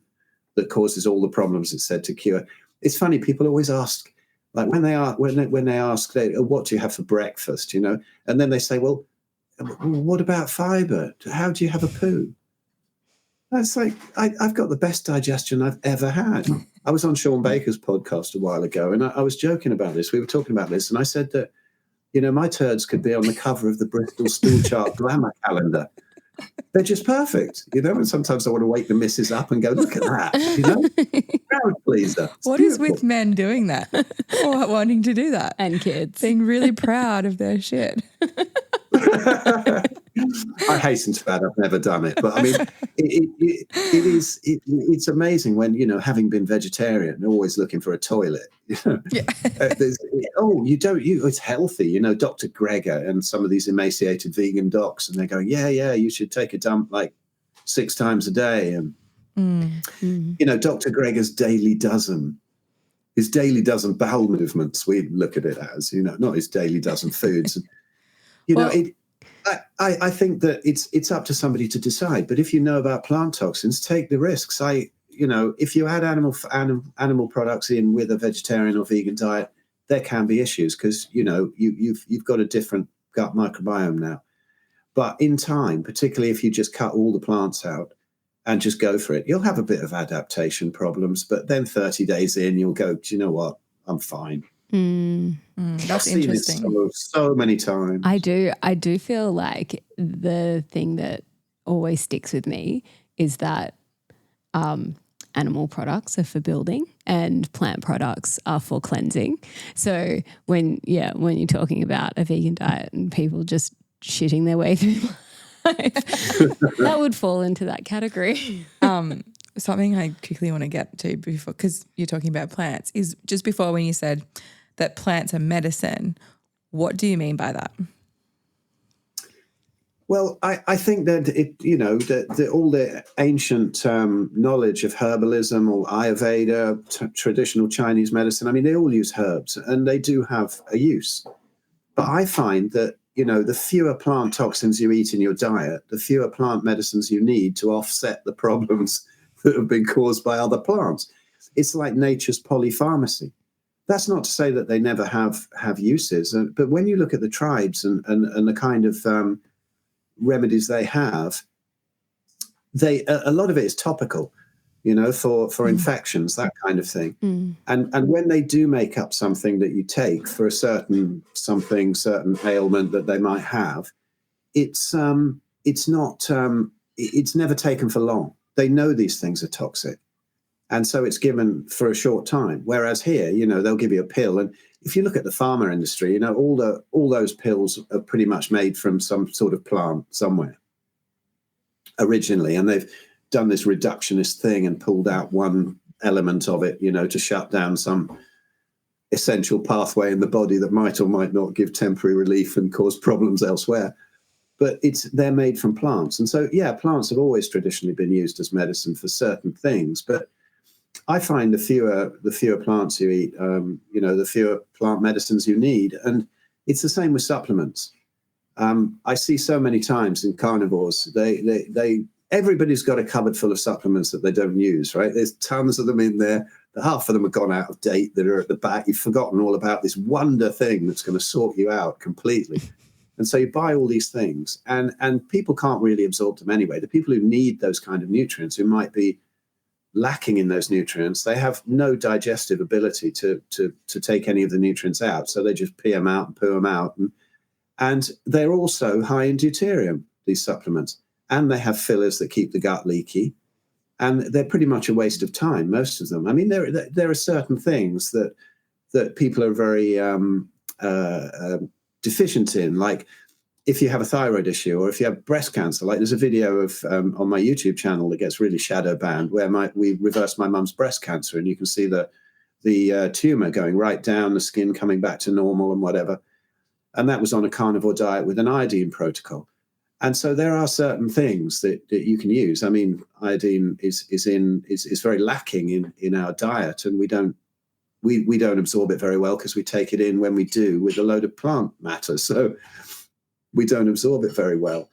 [SPEAKER 3] that causes all the problems it's said to cure. It's funny, people always ask, like when they ask, what do you have for breakfast, and then they say, well, what about fiber? How do you have a poo? That's like, I've got the best digestion I've ever had. I was on Sean Baker's podcast a while ago, and I was joking about this. We were talking about this, and I said that, my turds could be on the cover of the Bristol Stool Chart Glamour calendar. They're just perfect, and sometimes I want to wake the missus up and go, look at that, crowd pleaser.
[SPEAKER 1] What is with men doing that or wanting to do that?
[SPEAKER 2] And kids.
[SPEAKER 1] Being really proud of their shit.
[SPEAKER 3] I hasten to add, I've never done it, but I mean, it's amazing when, having been vegetarian, always looking for a toilet, it's healthy, Dr. Greger and some of these emaciated vegan docs, and they're going, you should take a dump like 6 times a day. And, Dr. Greger's daily dozen, his daily dozen bowel movements, we look at it as, not his daily dozen foods. And, I think that it's up to somebody to decide. But if you know about plant toxins, take the risks. If you add animal products in with a vegetarian or vegan diet, there can be issues because you've got a different gut microbiome now. But in time, particularly if you just cut all the plants out and just go for it, you'll have a bit of adaptation problems. But then 30 days in, you'll go, do you know what? I'm fine.
[SPEAKER 1] That's interesting.
[SPEAKER 3] So many times.
[SPEAKER 2] I do feel like the thing that always sticks with me is that animal products are for building and plant products are for cleansing. So when you're talking about a vegan diet and people just shitting their way through life, that would fall into that category.
[SPEAKER 1] Something I quickly want to get to before, because you're talking about plants, is just before when you said that plants are medicine. What do you mean by that?
[SPEAKER 3] Well, I think that all the ancient knowledge of herbalism or Ayurveda, traditional Chinese medicine, I mean, they all use herbs and they do have a use. But I find that, the fewer plant toxins you eat in your diet, the fewer plant medicines you need to offset the problems that have been caused by other plants. It's like nature's polypharmacy. That's not to say that they never have uses, but when you look at the tribes and the kind of remedies they have, a lot of it is topical, for infections, that kind of thing. And when they do make up something that you take for a certain ailment that they might have, it's never taken for long. They know these things are toxic. And so it's given for a short time. Whereas here, they'll give you a pill. And if you look at the pharma industry, you know, all those pills are pretty much made from some sort of plant somewhere originally, and they've done this reductionist thing and pulled out one element of it, you know, to shut down some essential pathway in the body that might or might not give temporary relief and cause problems elsewhere. But they're made from plants. And so, yeah, plants have always traditionally been used as medicine for certain things. But I find the fewer plants you eat, you know, the fewer plant medicines you need. And it's the same with supplements. I see so many times in carnivores, everybody's got a cupboard full of supplements that they don't use, right? There's tons of them in there. Half of them have gone out of date that are at the back. You've forgotten all about this wonder thing that's going to sort you out completely. And so you buy all these things, and people can't really absorb them anyway. The people who need those kind of nutrients, who might be lacking in those nutrients, they have no digestive ability to take any of the nutrients out. So they just pee them out and poo them out. And they're also high in deuterium, these supplements. And they have fillers that keep the gut leaky. And they're pretty much a waste of time, most of them. I mean, there are certain things that people are very deficient in, like if you have a thyroid issue or if you have breast cancer. Like there's a video of on my YouTube channel that gets really shadow banned where we reversed my mum's breast cancer, and you can see the tumor going right down, the skin coming back to normal and whatever. And that was on a carnivore diet with an iodine protocol. And so there are certain things that you can use. I mean, iodine is very lacking in our diet, and we don't absorb it very well because we take it in when we do with a load of plant matter. So we don't absorb it very well.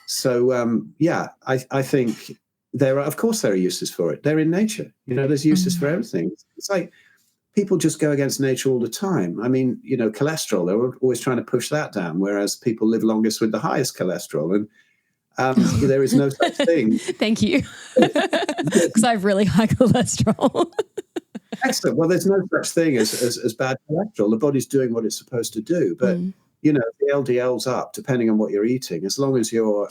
[SPEAKER 3] So yeah, I think of course there are uses for it. They're in nature. You know, there's uses for everything. It's like people just go against nature all the time. I mean, you know, cholesterol, they're always trying to push that down, whereas people live longest with the highest cholesterol. And there is no such thing.
[SPEAKER 2] Thank you. Because I have really high cholesterol.
[SPEAKER 3] Excellent. Well, there's no such thing as bad cholesterol. The body's doing what it's supposed to do. But, you know, the LDL's up, depending on what you're eating. As long as your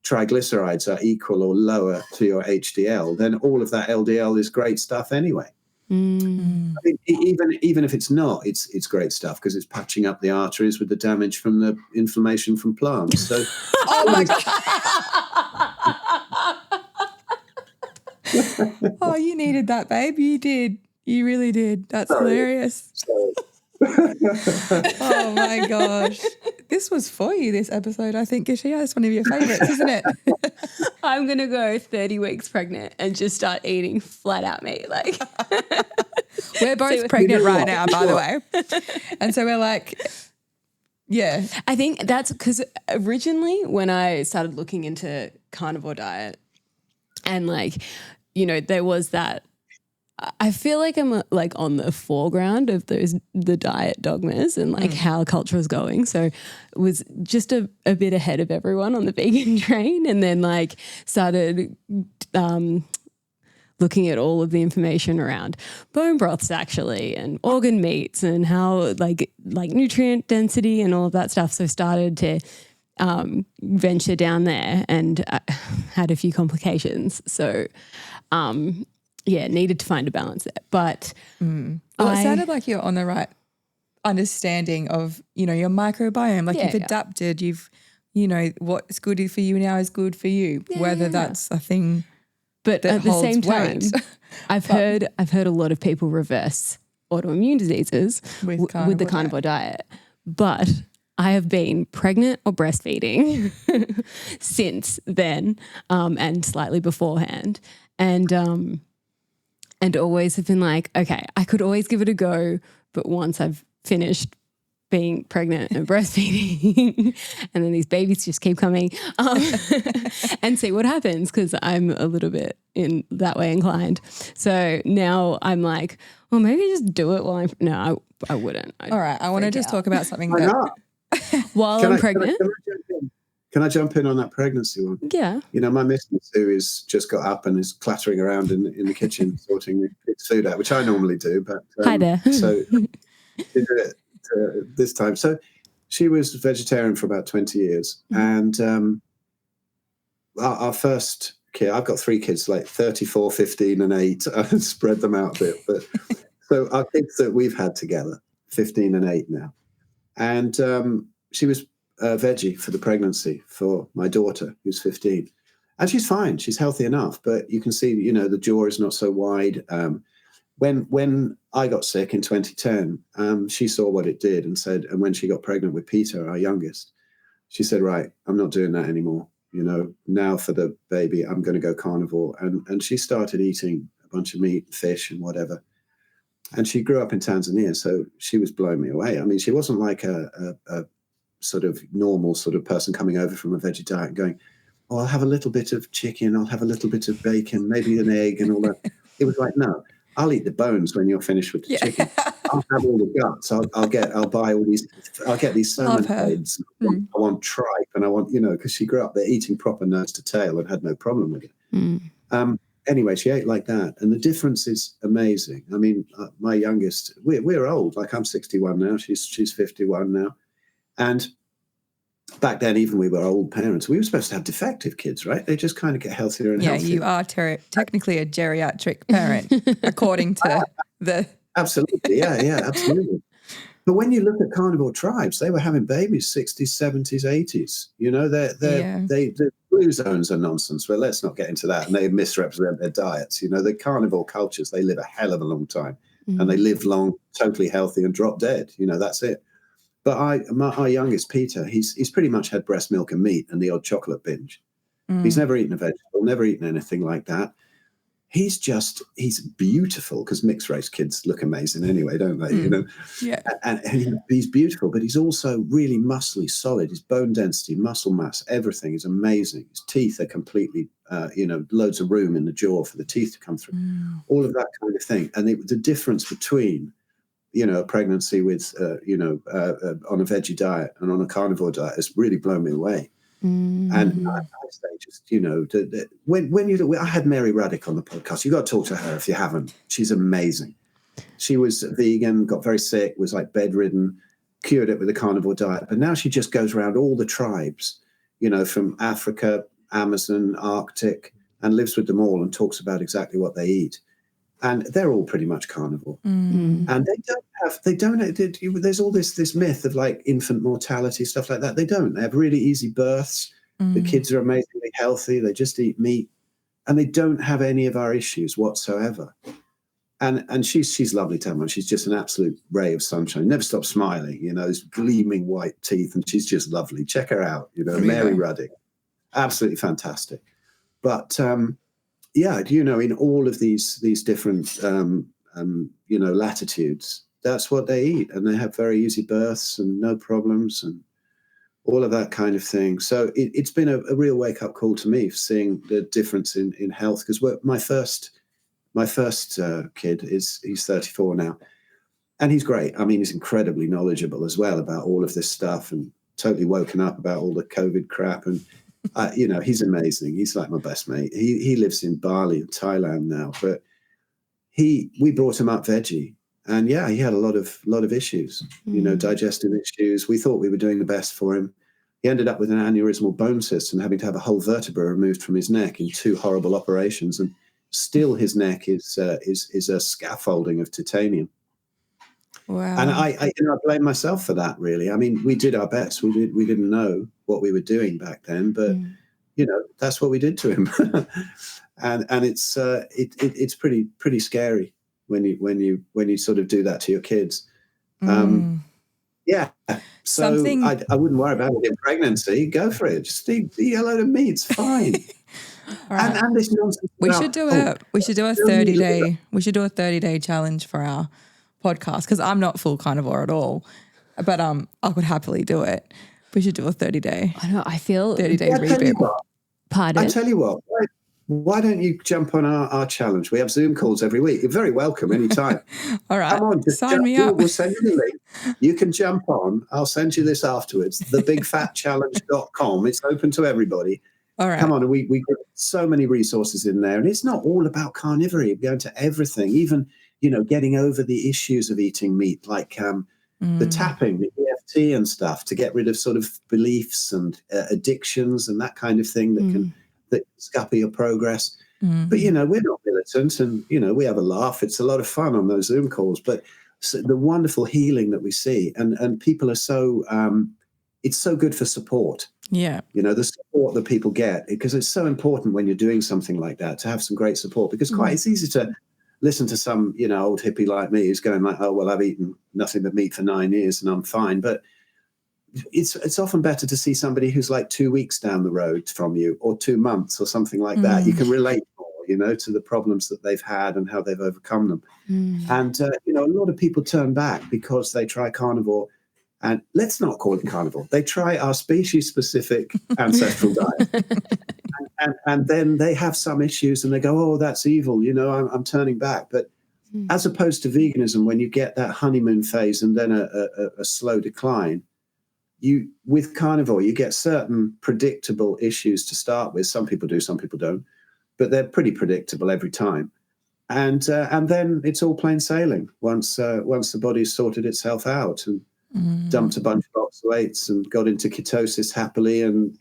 [SPEAKER 3] triglycerides are equal or lower to your HDL, then all of that LDL is great stuff anyway. I mean, even if it's not, it's great stuff because it's patching up the arteries with the damage from the inflammation from plants. So,
[SPEAKER 1] oh my God. Oh, you needed that, babe. You did. You really did. That's hilarious. Oh my gosh. This was for you, this episode. I think, Keshia, it's one of your favorites, isn't it?
[SPEAKER 2] I'm going to go 30 weeks pregnant and just start eating flat out meat. Like,
[SPEAKER 1] we're both pregnant right now, by the way. And so we're like, yeah.
[SPEAKER 2] I think that's because originally when I started looking into carnivore diet and like, you know, there was that, I feel like I'm like on the foreground of the diet dogmas and like how culture is going. So it was just a bit ahead of everyone on the vegan train, and then like started looking at all of the information around bone broths actually and organ meats and how like nutrient density and all of that stuff. So started to venture down there and had a few complications. So yeah, needed to find a balance there. But
[SPEAKER 1] well, it sounded like you're on the right understanding of, you know, your microbiome. Like you've adapted, you know, what's good for you now is good for you, whether that's a thing.
[SPEAKER 2] But at the same time, I've heard a lot of people reverse autoimmune diseases with the carnivore diet. But I have been pregnant or breastfeeding since then, and slightly beforehand. And always have been like, okay, I could always give it a go, but once I've finished being pregnant and breastfeeding and then these babies just keep coming and see what happens, because I'm a little bit in that way inclined. So now I'm like, well, maybe just do it while I wouldn't.
[SPEAKER 1] All right, I want to just talk about something
[SPEAKER 2] while I'm pregnant.
[SPEAKER 3] Can I jump in on that pregnancy one?
[SPEAKER 2] Yeah.
[SPEAKER 3] You know, my missus, who is just got up and is clattering around in the kitchen sorting the kids' food out, which I normally do. But
[SPEAKER 2] hi there.
[SPEAKER 3] So she did it this time. So she was vegetarian for about 20 years. And our first kid, I've got 3 kids, like 34, 15 and 8. I spread them out a bit. But so our kids that we've had together, 15 and 8 now. And she was veggie for the pregnancy for my daughter, who's 15. And she's fine. She's healthy enough. But you can see, the jaw is not so wide. When I got sick in 2010, she saw what it did and said, and when she got pregnant with Peter, our youngest, she said, right, I'm not doing that anymore. Now for the baby, I'm going to go carnivore. And she started eating a bunch of meat, fish and whatever. And she grew up in Tanzania, so she was blowing me away. I mean, she wasn't like a sort of normal sort of person coming over from a veggie diet and going, oh, I'll have a little bit of chicken, I'll have a little bit of bacon, maybe an egg and all that. It was like, no, I'll eat the bones when you're finished with the chicken. I'll have all the guts. I'll buy all these. I'll get these salmon heads. I want tripe, and I want because she grew up there eating proper nose to tail and had no problem with it. Anyway, she ate like that, and the difference is amazing. I mean, my youngest, we're old. Like I'm 61 now. She's 51 now, and back then, even we were old parents. We were supposed to have defective kids, right? They just kind of get healthier and healthier.
[SPEAKER 1] Yeah, you are technically a geriatric parent, according to the.
[SPEAKER 3] Absolutely, yeah, absolutely. But when you look at carnivore tribes, they were having babies 60s, 70s, 80s. The blue zones are nonsense. Well, let's not get into that. And they misrepresent their diets. The carnivore cultures, they live a hell of a long time, and they live long, totally healthy, and drop dead. That's it. But our youngest, Peter, he's pretty much had breast milk and meat and the odd chocolate binge. He's never eaten a vegetable, never eaten anything like that. He's beautiful, because mixed race kids look amazing anyway, don't they?
[SPEAKER 1] Yeah.
[SPEAKER 3] And he's beautiful, but he's also really muscly, solid. His bone density, muscle mass, everything is amazing. His teeth are completely, loads of room in the jaw for the teeth to come through. All of that kind of thing. And the difference between a pregnancy with, on a veggie diet and on a carnivore diet has really blown me away. And I say just, I had Mary Ruddick on the podcast. You got to talk to her if you haven't. She's amazing. She was vegan, got very sick, was like bedridden, cured it with a carnivore diet. But now she just goes around all the tribes, from Africa, Amazon, Arctic, and lives with them all and talks about exactly what they eat. And they're all pretty much carnivore. And there's all this myth of like infant mortality, stuff like that. They don't. They have really easy births. The kids are amazingly healthy. They just eat meat. And they don't have any of our issues whatsoever. And she's lovely to have on. She's just an absolute ray of sunshine. Never stops smiling, those gleaming white teeth. And she's just lovely. Check her out, Mary Ruddick. Absolutely fantastic. But in all of these different, latitudes, that's what they eat. And they have very easy births and no problems and all of that kind of thing. So it's been a real wake-up call to me, seeing the difference in health. Because my first kid, he's 34 now. And he's great. I mean, he's incredibly knowledgeable as well about all of this stuff and totally woken up about all the COVID crap. And he's amazing. He's like my best mate. He lives in Bali in Thailand now, but we brought him up veggie, and he had a lot of issues, digestive issues. We thought we were doing the best for him. He ended up with an aneurysmal bone cyst and having to have a whole vertebra removed from his neck in 2 horrible operations, and still his neck is a scaffolding of titanium.
[SPEAKER 1] Wow.
[SPEAKER 3] And I blame myself for that, really. I mean, we did our best. We didn't know what we were doing back then, but that's what we did to him. and it's pretty scary when you sort of do that to your kids. So I wouldn't worry about it in pregnancy. Go for it. Just eat a load of meat. It's fine.
[SPEAKER 1] Right.
[SPEAKER 3] And this nonsense.
[SPEAKER 1] We should do a 30-day. We should do a 30-day challenge for our podcast, because I'm not full carnivore at all, but I could happily do it. We should do a 30-day.
[SPEAKER 2] I know. I feel
[SPEAKER 1] 30-day reboot.
[SPEAKER 2] Pardon?
[SPEAKER 3] I tell you what. Why don't you jump on our challenge? We have Zoom calls every week. You're very welcome anytime.
[SPEAKER 1] All right.
[SPEAKER 3] Come on, just
[SPEAKER 1] sign me up.
[SPEAKER 3] We'll send you the link. You can jump on. I'll send you this afterwards. thebigfatchallenge.com. It's open to everybody.
[SPEAKER 1] All right.
[SPEAKER 3] Come on. We get so many resources in there. And it's not all about carnivory. We're going to everything, even, getting over the issues of eating meat, like the tapping, the EFT and stuff, to get rid of sort of beliefs and addictions and that kind of thing that scupper your progress. But, we're not militant, and, we have a laugh. It's a lot of fun on those Zoom calls. But the wonderful healing that we see, and people are so it's so good for support.
[SPEAKER 1] Yeah.
[SPEAKER 3] The support that people get, because it's so important when you're doing something like that to have some great support, because it's easy to listen to some, old hippie like me who's going like, oh, well, I've eaten nothing but meat for 9 years and I'm fine. But it's often better to see somebody who's like 2 weeks down the road from you, or 2 months or something like that. You can relate more, to the problems that they've had and how they've overcome them. And, a lot of people turn back because they try carnivore. And let's not call it carnivore. They try our species-specific ancestral diet. And then they have some issues and they go, oh, that's evil. I'm turning back. But as opposed to veganism, when you get that honeymoon phase and then a slow decline, with carnivore, you get certain predictable issues to start with. Some people do, some people don't. But they're pretty predictable every time. And then it's all plain sailing once the body's sorted itself out and dumped a bunch of oxalates and got into ketosis happily, and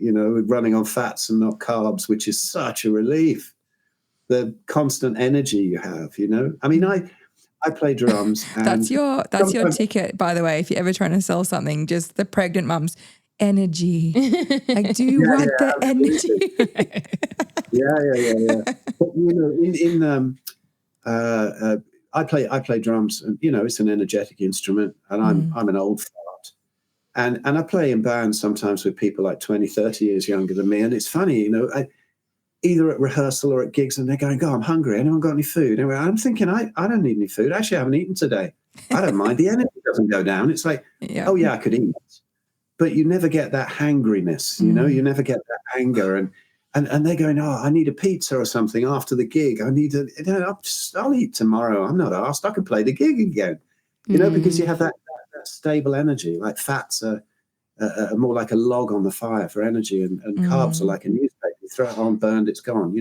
[SPEAKER 3] running on fats and not carbs, which is such a relief. The constant energy you have, I mean, I play drums. And
[SPEAKER 1] that's your ticket, by the way. If you're ever trying to sell something, just the pregnant mums, energy. Like, do you want the energy? Yeah.
[SPEAKER 3] But, I play drums, and it's an energetic instrument, and I'm an old fart, and I play in bands sometimes with people like 20, 30 years younger than me, and it's funny, either at rehearsal or at gigs, and they're going, "God, I'm hungry. Anyone got any food?" Anyway, I'm thinking, I don't need any food. Actually, I haven't eaten today. I don't mind. The energy doesn't go down. It's like, oh yeah, I could eat, but you never get that hangriness. You never get that anger, and they're going, oh, I need a pizza or something after the gig. I'll eat tomorrow. I'm not asked. I can play the gig again, because you have that stable energy. Like fats are more like a log on the fire for energy, and carbs are like a newspaper. You throw it on, burned, it's gone.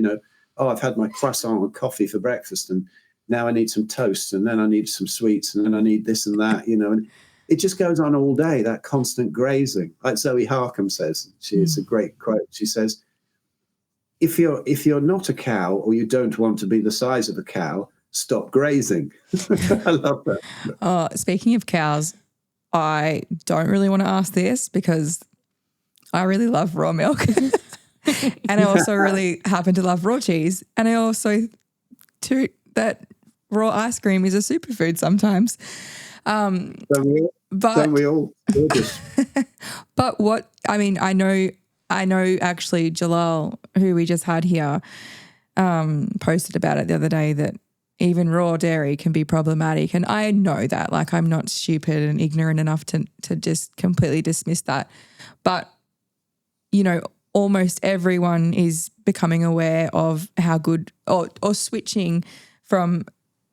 [SPEAKER 3] Oh, I've had my croissant and coffee for breakfast, and now I need some toast, and then I need some sweets, and then I need this and that, and it just goes on all day, that constant grazing. Like Zoe Harcum says, it's a great quote. She says, if you're not a cow, or you don't want to be the size of a cow, stop grazing. I love that.
[SPEAKER 1] Speaking of cows, I don't really want to ask this because I really love raw milk. And I also really happen to love raw cheese. And I also toot that raw ice cream is a superfood sometimes.
[SPEAKER 3] Don't we all?
[SPEAKER 1] But I know actually Jalal, who we just had here, posted about it the other day, that even raw dairy can be problematic. And I know that, like, I'm not stupid and ignorant enough to just completely dismiss that. But, almost everyone is becoming aware of how good, or switching from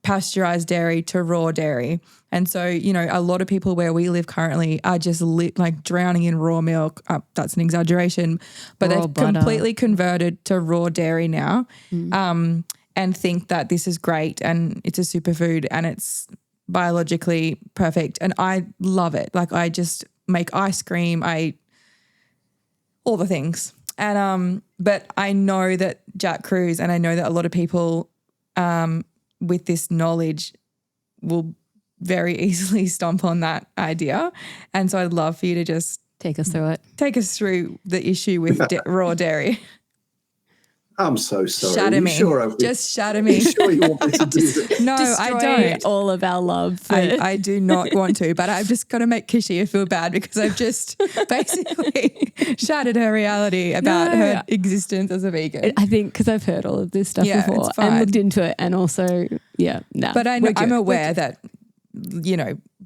[SPEAKER 1] pasteurized dairy to raw dairy. And so, a lot of people where we live currently are just like drowning in raw milk. That's an exaggeration, but they've completely converted to raw dairy now, and think that this is great and it's a superfood and it's biologically perfect. And I love it. Like, I just make ice cream, all the things. And but I know that Jack Cruz, and I know that a lot of people with this knowledge will very easily stomp on that idea. And so I'd love for you to just
[SPEAKER 2] take us through
[SPEAKER 1] the issue with raw dairy.
[SPEAKER 3] I'm so sorry.
[SPEAKER 1] Shatter me.
[SPEAKER 3] Sure
[SPEAKER 1] just shatter me.
[SPEAKER 3] Sure you want me to do that?
[SPEAKER 1] No, I don't.
[SPEAKER 2] All of our love.
[SPEAKER 1] I do not want to, but I've just got to make Keshia feel bad because I've just basically shattered her reality about her existence as a vegan.
[SPEAKER 2] I think because I've heard all of this stuff before and looked into it, and also,
[SPEAKER 1] But I'm aware that,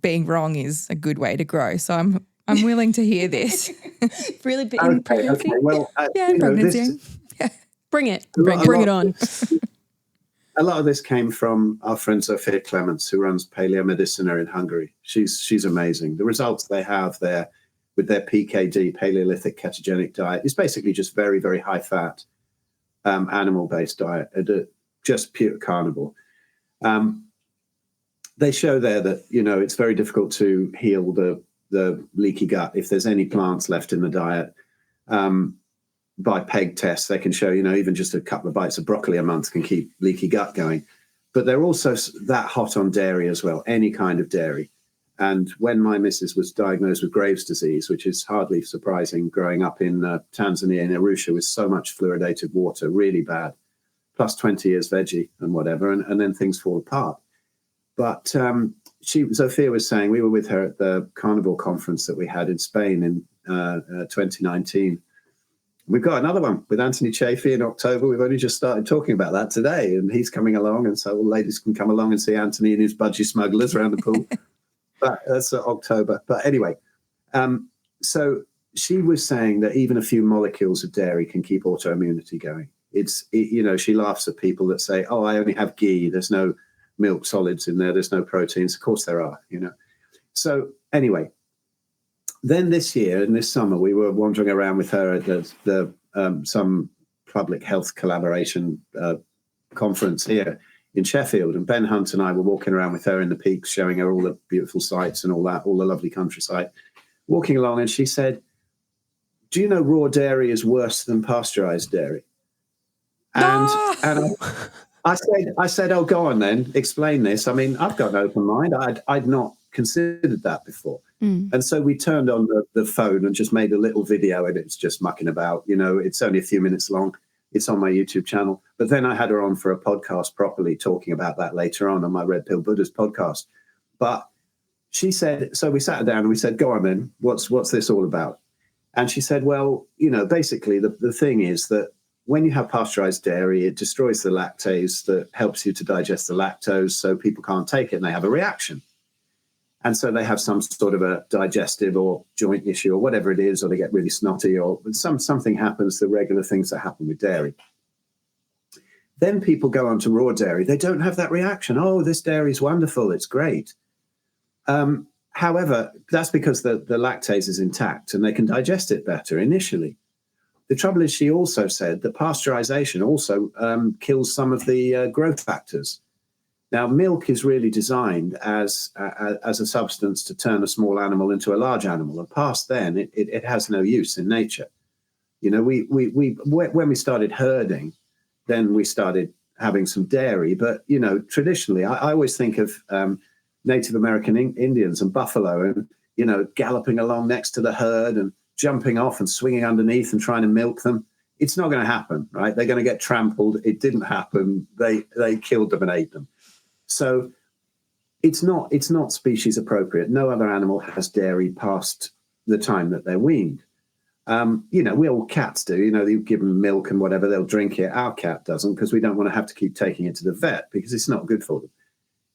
[SPEAKER 1] being wrong is a good way to grow. So I'm willing to hear this.
[SPEAKER 2] Really, in pregnancy?
[SPEAKER 3] Okay. Well,
[SPEAKER 1] in pregnancy.
[SPEAKER 2] Bring it. Bring it on.
[SPEAKER 3] A lot of this came from our friend Sophia Clements, who runs Paleo Medicina in Hungary. She's amazing. The results they have there with their PKD, Paleolithic Ketogenic Diet, is basically just very, very high fat, animal-based diet, just pure carnivore. They show there that, it's very difficult to heal the leaky gut if there's any plants left in the diet. By PEG tests, they can show, even just a couple of bites of broccoli a month can keep leaky gut going. but they're also that hot on dairy as well, any kind of dairy. And when my missus was diagnosed with Graves' disease, which is hardly surprising growing up in Tanzania, in Arusha, with so much fluoridated water, really bad, plus 20 years veggie and whatever, and then things fall apart. But Sophia was saying, we were with her at the carnivore conference that we had in Spain in 2019. We've got another one with Anthony Chafee in October. We've only just started talking about that today, and he's coming along, and so all ladies can come along and see Anthony and his budgie smugglers around the pool. But that's October. But anyway, so she was saying that even a few molecules of dairy can keep autoimmunity going. She laughs at people that say, "Oh, I only have ghee. There's no milk solids in there. There's no proteins." Of course there are, So anyway, then this year, in this summer, we were wandering around with her at some public health collaboration conference here in Sheffield, and Ben Hunt and I were walking around with her in the peaks, showing her all the beautiful sights and all the lovely countryside, walking along, and she said, "Do you know raw dairy is worse than pasteurized dairy?" And I said, "Oh, go on then, explain this." I mean, I've got an open mind. I'd not considered that before. And so we turned on the phone and just made a little video, and it's just mucking about. It's only a few minutes long. It's on my YouTube channel. But then I had her on for a podcast properly, talking about that later on my Red Pill Buddhas podcast. But she said, so we sat down and we said, "Go on then, what's this all about?" And she said, "Well, basically the thing is that when you have pasteurized dairy, it destroys the lactase that helps you to digest the lactose, so people can't take it and they have a reaction. And so they have some sort of a digestive or joint issue or whatever it is, or they get really snotty, or something happens, the regular things that happen with dairy. Then people go on to raw dairy. They don't have that reaction. Oh, this dairy is wonderful. It's great. However, that's because the lactase is intact and they can digest it better initially. The trouble is, she also said that pasteurization also kills some of the growth factors. Now, milk is really designed as a substance to turn a small animal into a large animal, and past then, it has no use in nature. When we started herding, then we started having some dairy. But traditionally, I always think of Native American Indians and buffalo, and galloping along next to the herd and jumping off and swinging underneath and trying to milk them. It's not going to happen, right? They're going to get trampled. It didn't happen. They killed them and ate them. So it's not species appropriate. No other animal has dairy past the time that they're weaned. Cats do. You give them milk and whatever, they'll drink it. Our cat doesn't, because we don't want to have to keep taking it to the vet because it's not good for them.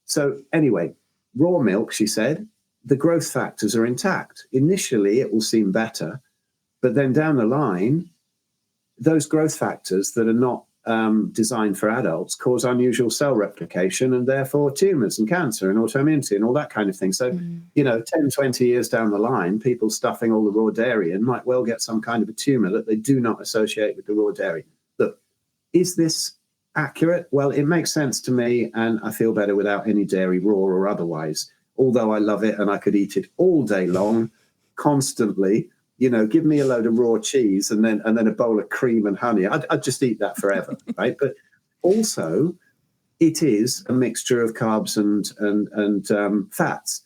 [SPEAKER 3] So anyway, raw milk, she said, the growth factors are intact. Initially, it will seem better, but then down the line, those growth factors that are not designed for adults cause unusual cell replication and therefore tumors and cancer and autoimmunity and all that kind of thing. So, 10, 20 years down the line, people stuffing all the raw dairy in might well get some kind of a tumor that they do not associate with the raw dairy. Look, is this accurate? Well, it makes sense to me, and I feel better without any dairy, raw or otherwise, although I love it and I could eat it all day long, constantly. Give me a load of raw cheese and then a bowl of cream and honey. I'd just eat that forever, right? But also, it is a mixture of carbs and fats,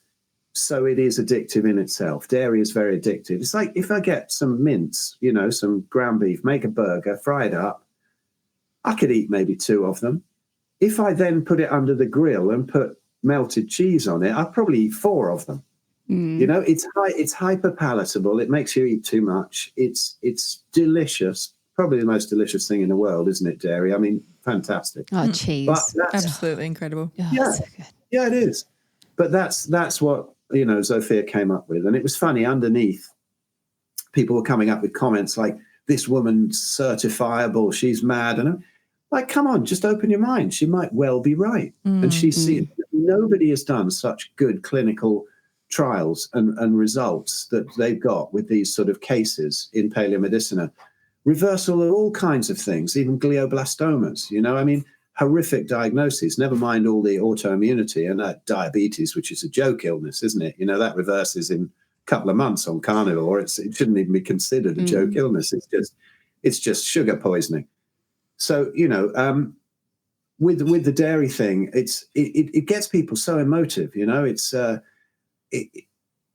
[SPEAKER 3] so it is addictive in itself. Dairy is very addictive. It's like if I get some mince, some ground beef, make a burger, fry it up, I could eat maybe 2 of them. If I then put it under the grill and put melted cheese on it, I'd probably eat 4 of them. It's hyper palatable. It makes you eat too much. It's delicious. Probably the most delicious thing in the world, isn't it? Dairy. I mean, fantastic.
[SPEAKER 2] Oh, cheese!
[SPEAKER 1] But absolutely incredible.
[SPEAKER 2] Yeah, so good.
[SPEAKER 3] Yeah, it is. But that's what Sophia came up with, and it was funny. Underneath, people were coming up with comments like, "This woman's certifiable. She's mad," and I'm like, "Come on, just open your mind. She might well be right." And she's seen. Nobody has done such good clinical trials and results that they've got with these sort of cases in paleomedicina. Reversal of all kinds of things, even glioblastomas, horrific diagnoses, never mind all the autoimmunity and diabetes, which is a joke illness, isn't it? That reverses in a couple of months on carnivore. It shouldn't even be considered a joke illness. It's just sugar poisoning. So, with the dairy thing, it gets people so emotive, you know.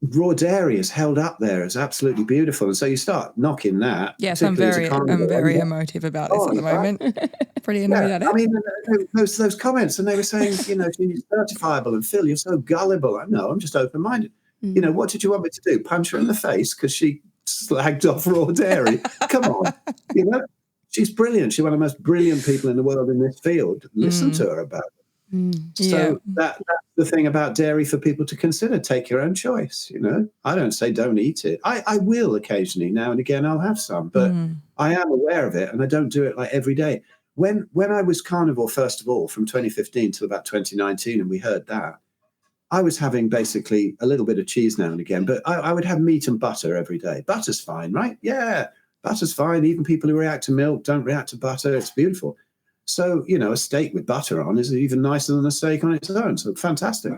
[SPEAKER 3] Raw dairy is held up there as absolutely beautiful, and so you start knocking that.
[SPEAKER 1] Yes, I'm very emotive about this at the moment. Pretty annoyed at it.
[SPEAKER 3] I mean, those comments, and they were saying, you know, she's certifiable, and Phil, you're so gullible. I know, I'm just open-minded. You know, what did you want me to do? Punch her in the face because she slagged off raw dairy? Come on, you know. She's brilliant. She's one of the most brilliant people in the world in this field. Listen to her about it. So that's the thing about dairy for people to consider. Take your own choice, you know. I don't say don't eat it. I will occasionally, now and again, I'll have some, but I am aware of it, and I don't do it like every day. When I was carnivore, first of all, from 2015 till about 2019, and we heard that, I was having basically a little bit of cheese now and again, but I would have meat and butter every day. Butter's fine, right? Yeah. Butter's fine. Even people who react to milk don't react to butter. It's beautiful. So, you know, a steak with butter on is even nicer than a steak on its own. So fantastic.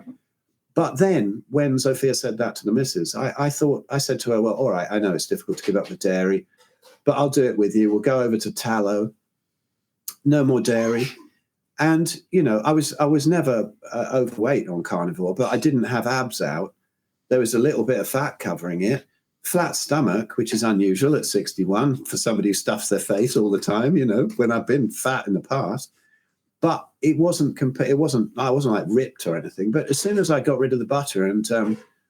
[SPEAKER 3] But then when Sophia said that to the missus, I said to her, well, all right, I know it's difficult to give up the dairy, but I'll do it with you. We'll go over to tallow. No more dairy. And, you know, I was never overweight on carnivore, but I didn't have abs out. There was a little bit of fat covering it. Flat stomach, which is unusual at 61 for somebody who stuffs their face all the time, you know, when I've been fat in the past. But I wasn't like ripped or anything. But as soon as I got rid of the butter and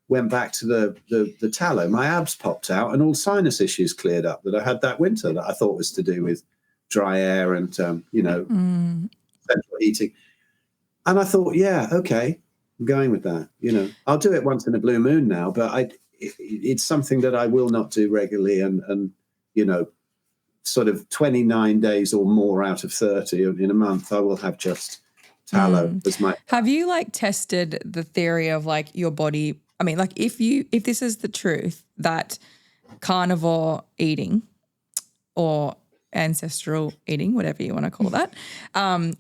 [SPEAKER 3] went back to the tallow, my abs popped out and all sinus issues cleared up that I had that winter that I thought was to do with dry air and, you know, central heating. And I thought, yeah, okay, I'm going with that. You know, I'll do it once in a blue moon now, but it's something that I will not do regularly, and you know, sort of 29 days or more out of 30 in a month, I will have just tallow as my.
[SPEAKER 1] Have you like tested the theory of like your body? I mean, like if this is the truth that carnivore eating or ancestral eating, whatever you want to call that,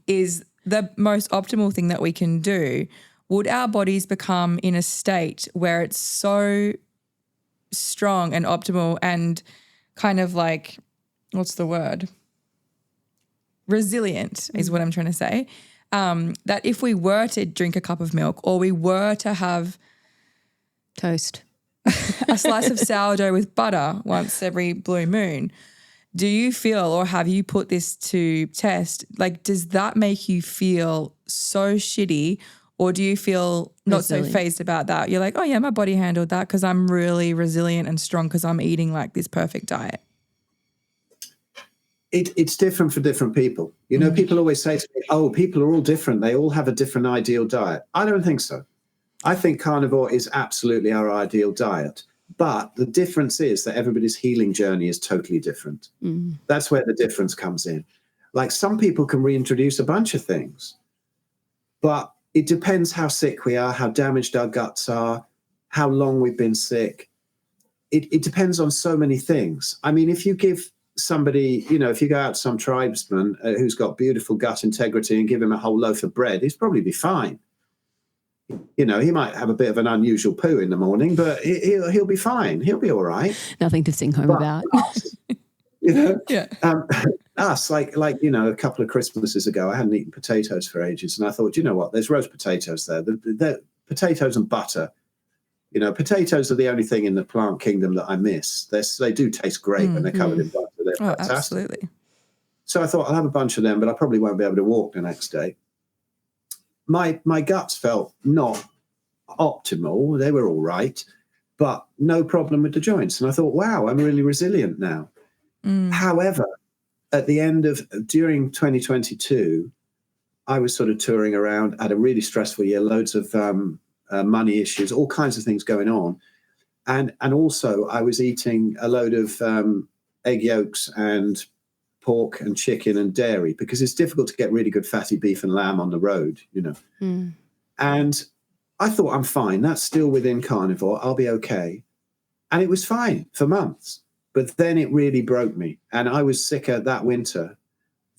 [SPEAKER 1] is the most optimal thing that we can do, would our bodies become in a state where it's so strong and optimal and kind of like, what's the word? Resilient is what I'm trying to say. That if we were to drink a cup of milk or we were to have
[SPEAKER 2] toast,
[SPEAKER 1] a slice of sourdough with butter once every blue moon, do you feel, or have you put this to test, like does that make you feel so shitty? Or do you feel not so phased about that? You're like, oh, yeah, my body handled that because I'm really resilient and strong because I'm eating like this perfect diet.
[SPEAKER 3] It's different for different people. You know, people always say to me, oh, people are all different. They all have a different ideal diet. I don't think so. I think carnivore is absolutely our ideal diet. But the difference is that everybody's healing journey is totally different. That's where the difference comes in. Like some people can reintroduce a bunch of things, but it depends how sick we are, how damaged our guts are, how long we've been sick. It depends on so many things. I mean, if you give somebody, you know, if you go out to some tribesman who's got beautiful gut integrity and give him a whole loaf of bread, he'd probably be fine. You know, he might have a bit of an unusual poo in the morning, but he'll be fine. He'll be all right.
[SPEAKER 2] Nothing to sing home about.
[SPEAKER 3] You know?
[SPEAKER 1] Yeah.
[SPEAKER 3] Us, like you know, a couple of Christmases ago, I hadn't eaten potatoes for ages, and I thought, you know what? There's roast potatoes there. The potatoes and butter. You know, potatoes are the only thing in the plant kingdom that I miss. They do taste great when they're covered in butter. They're fantastic.
[SPEAKER 1] Absolutely.
[SPEAKER 3] So I thought I'll have a bunch of them, but I probably won't be able to walk the next day. My guts felt not optimal. They were all right, but no problem with the joints. And I thought, wow, I'm really resilient now. However, at the end of during 2022, I was sort of touring around, had a really stressful year, loads of money issues, all kinds of things going on. And also I was eating a load of egg yolks and pork and chicken and dairy because it's difficult to get really good fatty beef and lamb on the road, you know. And I thought, I'm fine. That's still within carnivore. I'll be okay. And it was fine for months. But then it really broke me. And I was sicker that winter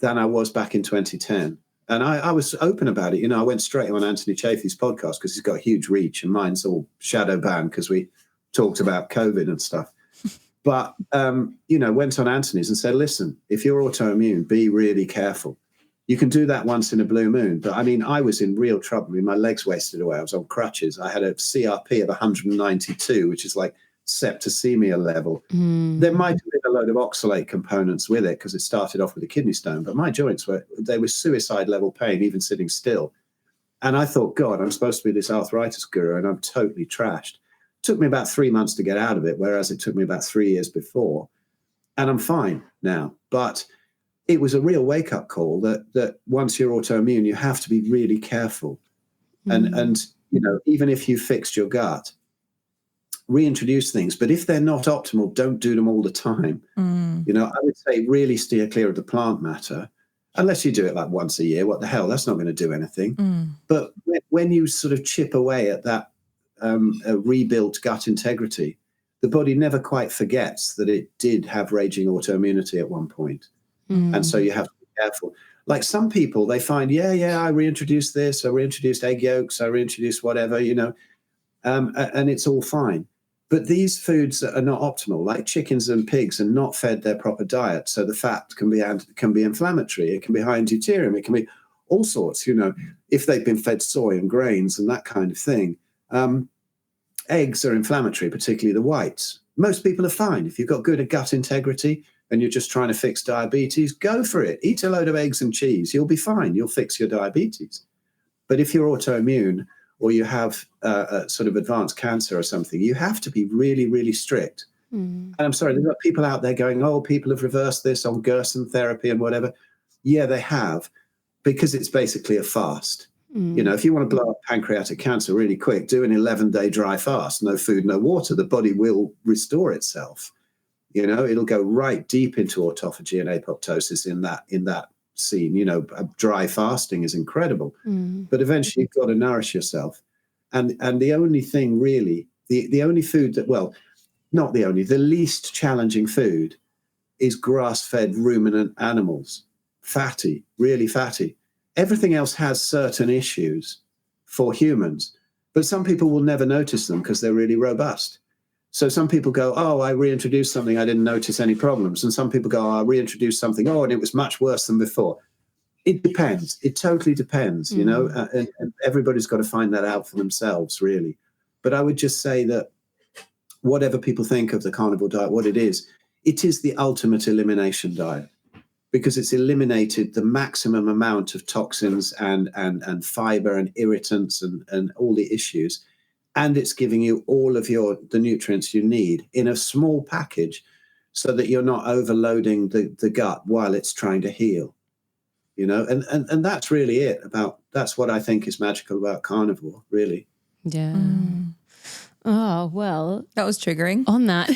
[SPEAKER 3] than I was back in 2010. And I was open about it. You know, I went straight on Anthony Chaffee's podcast because he's got huge reach and mine's all shadow banned because we talked about COVID and stuff. But, you know, went on Anthony's and said, listen, if you're autoimmune, be really careful. You can do that once in a blue moon. But I mean, I was in real trouble. I mean, my legs wasted away. I was on crutches. I had a CRP of 192, which is like septicemia level. There might have been a load of oxalate components with it because it started off with a kidney stone, but my joints were suicide level pain, even sitting still. And I thought, God, I'm supposed to be this arthritis guru and I'm totally trashed. It took me about 3 months to get out of it, whereas it took me about 3 years before. And I'm fine now. But it was a real wake-up call that once you're autoimmune, you have to be really careful. And you know, even if you fixed your gut, reintroduce things. But if they're not optimal, don't do them all the time. You know, I would say really steer clear of the plant matter, unless you do it like once a year. What the hell? That's not going to do anything. But when you sort of chip away at that rebuilt gut integrity, the body never quite forgets that it did have raging autoimmunity at one point. And so you have to be careful. Like some people, they find, I reintroduced this, I reintroduced egg yolks, I reintroduced whatever, you know, and it's all fine. But these foods are not optimal, like chickens and pigs, are not fed their proper diet. So the fat can be inflammatory. It can be high in deuterium. It can be all sorts, you know, if they've been fed soy and grains and that kind of thing. Eggs are inflammatory, particularly the whites. Most people are fine. If you've got good gut integrity and you're just trying to fix diabetes, go for it. Eat a load of eggs and cheese. You'll be fine. You'll fix your diabetes. But if you're autoimmune or you have a sort of advanced cancer or something, you have to be really, really strict. And I'm sorry, there's people out there going, oh, people have reversed this on Gerson therapy and whatever. Yeah, they have, because it's basically a fast. You know, if you want to blow up pancreatic cancer really quick, do an 11-day dry fast, no food, no water. The body will restore itself. You know, it'll go right deep into autophagy and apoptosis in that scene. You know, dry fasting is incredible, but eventually you've got to nourish yourself. And the only thing really, the only food that, well, not the only, the least challenging food is grass-fed ruminant animals, fatty, really fatty. Everything else has certain issues for humans, but some people will never notice them because they're really robust. So some people go, oh, I reintroduced something, I didn't notice any problems. And some people go, oh, I reintroduced something, oh, and it was much worse than before. It depends. It totally depends, you know, and everybody's got to find that out for themselves, really. But I would just say that whatever people think of the carnivore diet, what it is the ultimate elimination diet, because it's eliminated the maximum amount of toxins and fiber and irritants and all the issues. And it's giving you all of the nutrients you need in a small package so that you're not overloading the gut while it's trying to heal, you know, and that's really it that's what I think is magical about carnivore, really.
[SPEAKER 2] Yeah. Oh, well.
[SPEAKER 1] That was triggering.
[SPEAKER 2] On that,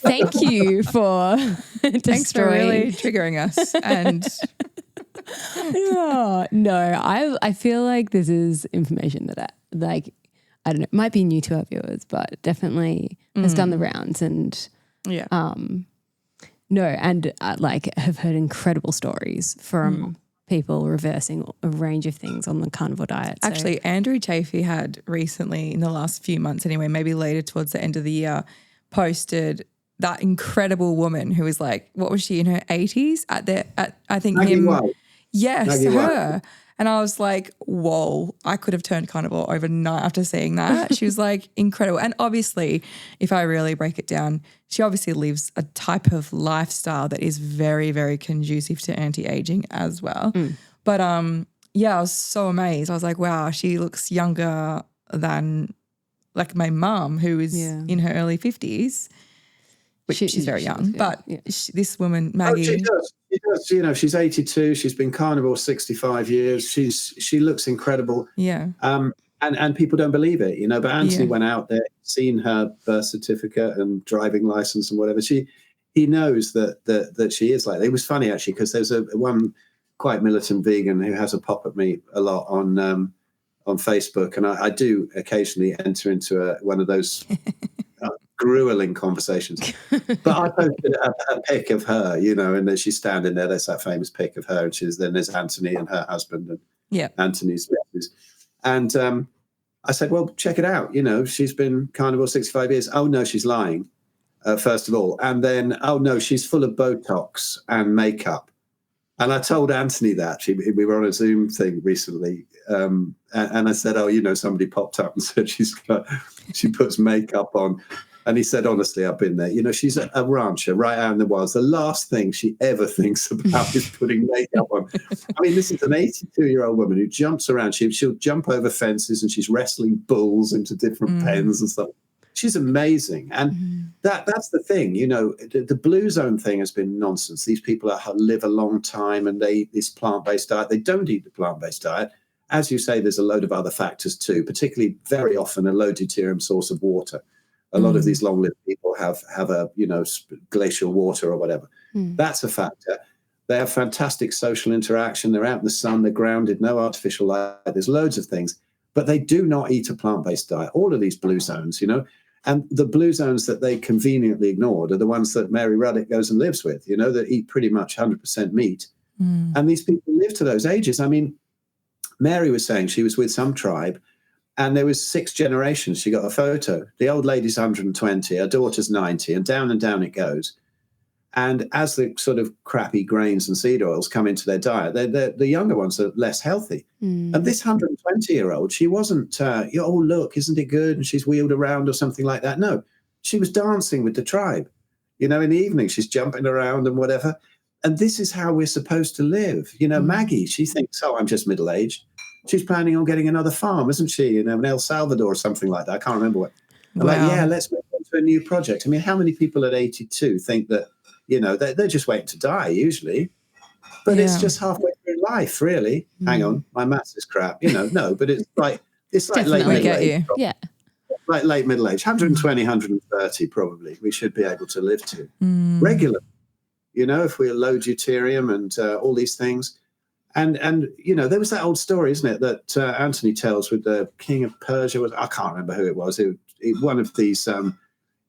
[SPEAKER 2] thank you for
[SPEAKER 1] Thanks for really triggering us. And
[SPEAKER 2] I feel like this is information that I don't know, might be new to our viewers, but definitely has done the rounds and have heard incredible stories from people reversing a range of things on the carnivore diet. So.
[SPEAKER 1] Actually, Andrew Chafee had recently, in the last few months anyway, maybe later towards the end of the year, posted that incredible woman who was like, what was she, in her 80s? I think
[SPEAKER 3] Maggie
[SPEAKER 1] him.
[SPEAKER 3] White.
[SPEAKER 1] Yes,
[SPEAKER 3] Maggie
[SPEAKER 1] her.
[SPEAKER 3] White.
[SPEAKER 1] And I was like, whoa, I could have turned carnivore overnight after seeing that. She was like incredible. And obviously, if I really break it down, she obviously lives a type of lifestyle that is very, very conducive to anti-aging as well. But I was so amazed. I was like, wow, she looks younger than like my mum, who is in her early 50s. Which she's very young. But this woman, Maggie.
[SPEAKER 3] Oh, she does. You know, she's 82. She's been carnivore 65 years. She looks incredible.
[SPEAKER 1] Yeah.
[SPEAKER 3] And people don't believe it, you know. But Anthony went out there, seen her birth certificate and driving license and whatever. He knows that she is like that. It was funny actually because there's one quite militant vegan who has a pop at me a lot on Facebook, and I do occasionally enter into one of those. Grueling conversations, but I posted a pic of her, you know, and then she's standing there. There's that famous pic of her, and then there's Anthony and her husband, and Anthony's missus. And I said, well, check it out. You know, she's been carnivore 65 years. Oh no, she's lying. First of all, and then oh no, she's full of Botox and makeup. And I told Anthony that. We were on a Zoom thing recently. And I said, somebody popped up and said she puts makeup on. And he said, honestly, I've been there. She's a rancher right out in the wilds. The last thing she ever thinks about is putting makeup on. I mean, this is an 82-year-old woman who jumps around. She'll jump over fences and she's wrestling bulls into different pens and stuff. She's amazing. And that's the thing, the blue zone thing has been nonsense. These people live a long time and they eat this plant-based diet. They don't eat the plant-based diet. As you say, there's a load of other factors too, particularly very often a low deuterium source of water. A lot of these long-lived people have a, glacial water or whatever. That's a factor. They have fantastic social interaction. They're out in the sun. They're grounded. No artificial light. There's loads of things. But they do not eat a plant-based diet. All of these blue zones, And the blue zones that they conveniently ignored are the ones that Mary Ruddick goes and lives with, that eat pretty much 100% meat. And these people live to those ages. I mean, Mary was saying she was with some tribe, and there was 6 generations. She got a photo. The old lady's 120, her daughter's 90, and down it goes. And as the sort of crappy grains and seed oils come into their diet, the younger ones are less healthy. And this 120-year-old, she wasn't, look, isn't it good? And she's wheeled around or something like that. No, she was dancing with the tribe. In the evening, she's jumping around and whatever. And this is how we're supposed to live. Maggie, she thinks, I'm just middle-aged. She's planning on getting another farm, isn't she? In El Salvador or something like that. I can't remember what. Wow. Let's move on to a new project. I mean, how many people at 82 think that, they're just waiting to die usually, but it's just halfway through life, really. Hang on, my maths is crap, no, but it's like late middle age.
[SPEAKER 2] Yeah.
[SPEAKER 3] Like late middle age, 120, 130 probably we should be able to live to regularly, if we low deuterium and all these things. And there was that old story, isn't it, that Anthony tells with the king of Persia. I can't remember who it was. One of these,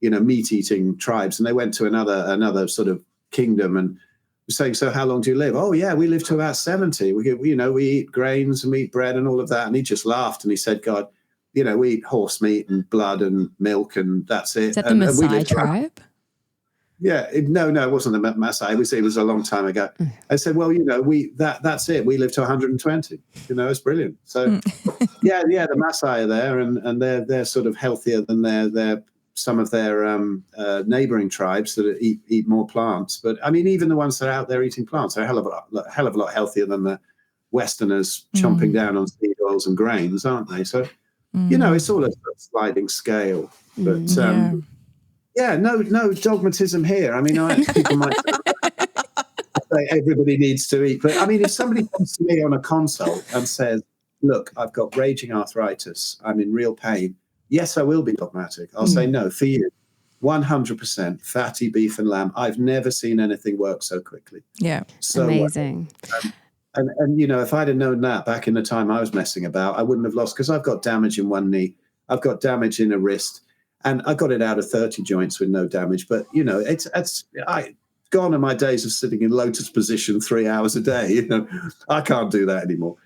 [SPEAKER 3] meat-eating tribes, and they went to another sort of kingdom and was saying, so how long do you live? Oh, yeah, we live to about 70. We eat grains and we eat bread and all of that. And he just laughed and he said, God, we eat horse meat and blood and milk and that's it.
[SPEAKER 2] Is that the Maasai tribe?
[SPEAKER 3] Yeah, no, it wasn't the Maasai. It was a long time ago. I said, well, that's it. We live to 120. It's brilliant. So, the Maasai are there, and they're sort of healthier than some of their neighboring tribes that eat more plants. But I mean, even the ones that are out there eating plants are a hell of a lot healthier than the Westerners chomping down on seed oils and grains, aren't they? So, it's all a sort of sliding scale. But no dogmatism here. I mean, people might say everybody needs to eat. But I mean, if somebody comes to me on a consult and says, look, I've got raging arthritis, I'm in real pain, yes, I will be dogmatic. I'll say, no, for you, 100% fatty beef and lamb. I've never seen anything work so quickly.
[SPEAKER 1] Yeah.
[SPEAKER 3] So
[SPEAKER 2] amazing.
[SPEAKER 3] And if I'd have known that back in the time I was messing about, I wouldn't have lost, because I've got damage in one knee. I've got damage in a wrist. And I got it out of 30 joints with no damage. But, gone are my days of sitting in lotus position 3 hours a day. I can't do that anymore.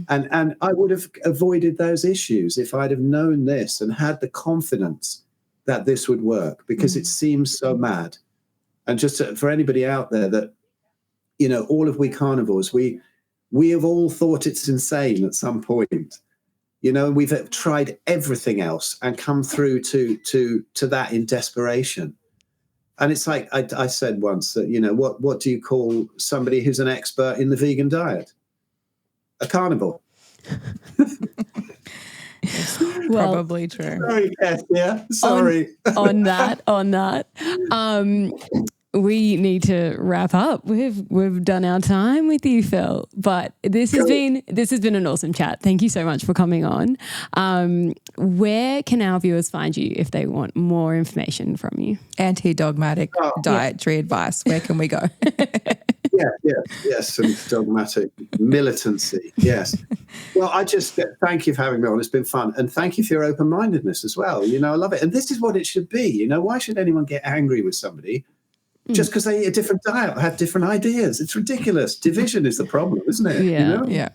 [SPEAKER 3] And I would have avoided those issues if I'd have known this and had the confidence that this would work, because it seems so mad. And just for anybody out there that, all of we carnivores, we have all thought it's insane at some point. We've tried everything else and come through to that in desperation. And it's like I said once that, what do you call somebody who's an expert in the vegan diet? A carnivore.
[SPEAKER 1] Probably true.
[SPEAKER 3] Sorry, Keshia. Sorry.
[SPEAKER 2] On that. We need to wrap up. We've done our time with you, Phil. But this has been an awesome chat. Thank you so much for coming on. Where can our viewers find you if they want more information from you?
[SPEAKER 1] Anti-dogmatic dietary advice. Where can we go?
[SPEAKER 3] Yes, and dogmatic militancy. Yes. Well, I just thank you for having me on. It's been fun, and thank you for your open-mindedness as well. I love it, and this is what it should be. Why should anyone get angry with somebody just because they eat a different diet or have different ideas? It's ridiculous. Division is the problem, isn't it?
[SPEAKER 2] Yeah.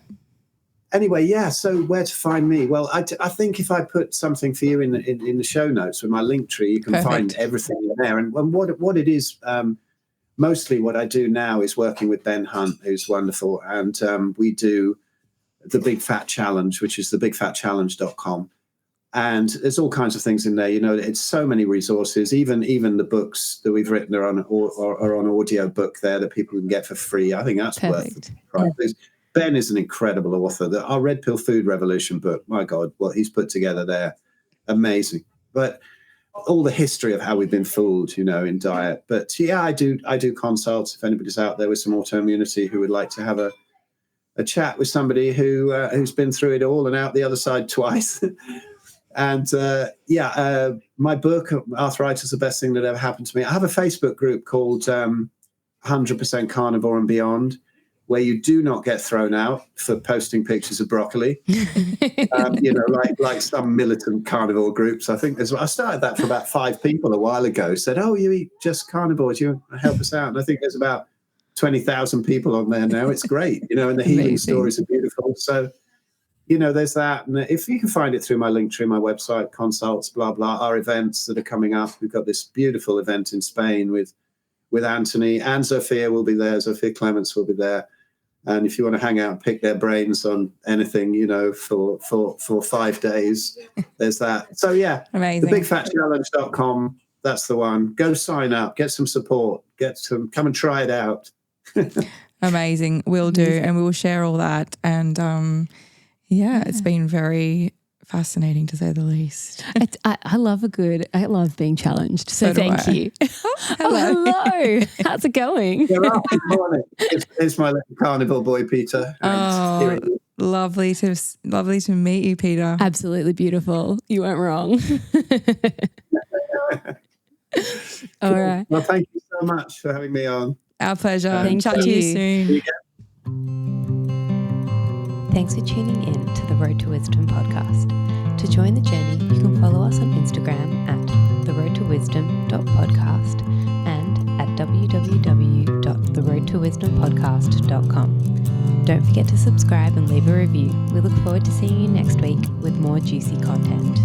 [SPEAKER 3] Anyway, so where to find me? Well, I think if I put something for you in the show notes with my link tree, you can find everything in there. And what it is, mostly what I do now is working with Ben Hunt, who's wonderful. And we do the Big Fat Challenge, which is thebigfatchallenge.com. And there's all kinds of things in there. It's so many resources. Even the books that we've written are on audio book there that people can get for free. I think that's worth the price. Yeah. Ben is an incredible author. Our Red Pill Food Revolution book, my God, what he's put together there, amazing. But all the history of how we've been fooled, in diet. But yeah, I do consults. If anybody's out there with some autoimmunity who would like to have a chat with somebody who's been through it all and out the other side twice. And my book, Arthritis, the Best Thing That Ever Happened to Me. I have a Facebook group called 100% Carnivore and Beyond, where you do not get thrown out for posting pictures of broccoli. Like some militant carnivore groups. I think I started that for about 5 people a while ago. Said, "Oh, you eat just carnivores? You help us out?" And I think there's about 20,000 people on there now. It's great, and the healing stories are beautiful. So, there's that. And if you can find it through my link tree, my website, consults, blah, blah, our events that are coming up. We've got this beautiful event in Spain with Anthony, and Zofia will be there. Zofia Clements will be there. And if you want to hang out and pick their brains on anything, for 5 days, there's that. So, yeah,
[SPEAKER 1] amazing.
[SPEAKER 3] thebigfatchallenge.com. That's the one. Go sign up, get some support, come and try it out.
[SPEAKER 1] Amazing. We'll do. And we will share all that. And, it's been very fascinating, to say the least.
[SPEAKER 2] I love being challenged. So thank you. Hello. How's it going?
[SPEAKER 3] Good morning. It's my little carnival boy, Peter.
[SPEAKER 1] Lovely to meet you, Peter.
[SPEAKER 2] Absolutely beautiful. You weren't wrong. All right.
[SPEAKER 3] Well, thank you so much for having me on.
[SPEAKER 1] Our pleasure. Chat to you soon.
[SPEAKER 2] Thanks for tuning in to the Road to Wisdom podcast. To join the journey, you can follow us on Instagram at theroadtowisdom.podcast and at www.theroadtowisdompodcast.com. Don't forget to subscribe and leave a review. We look forward to seeing you next week with more juicy content.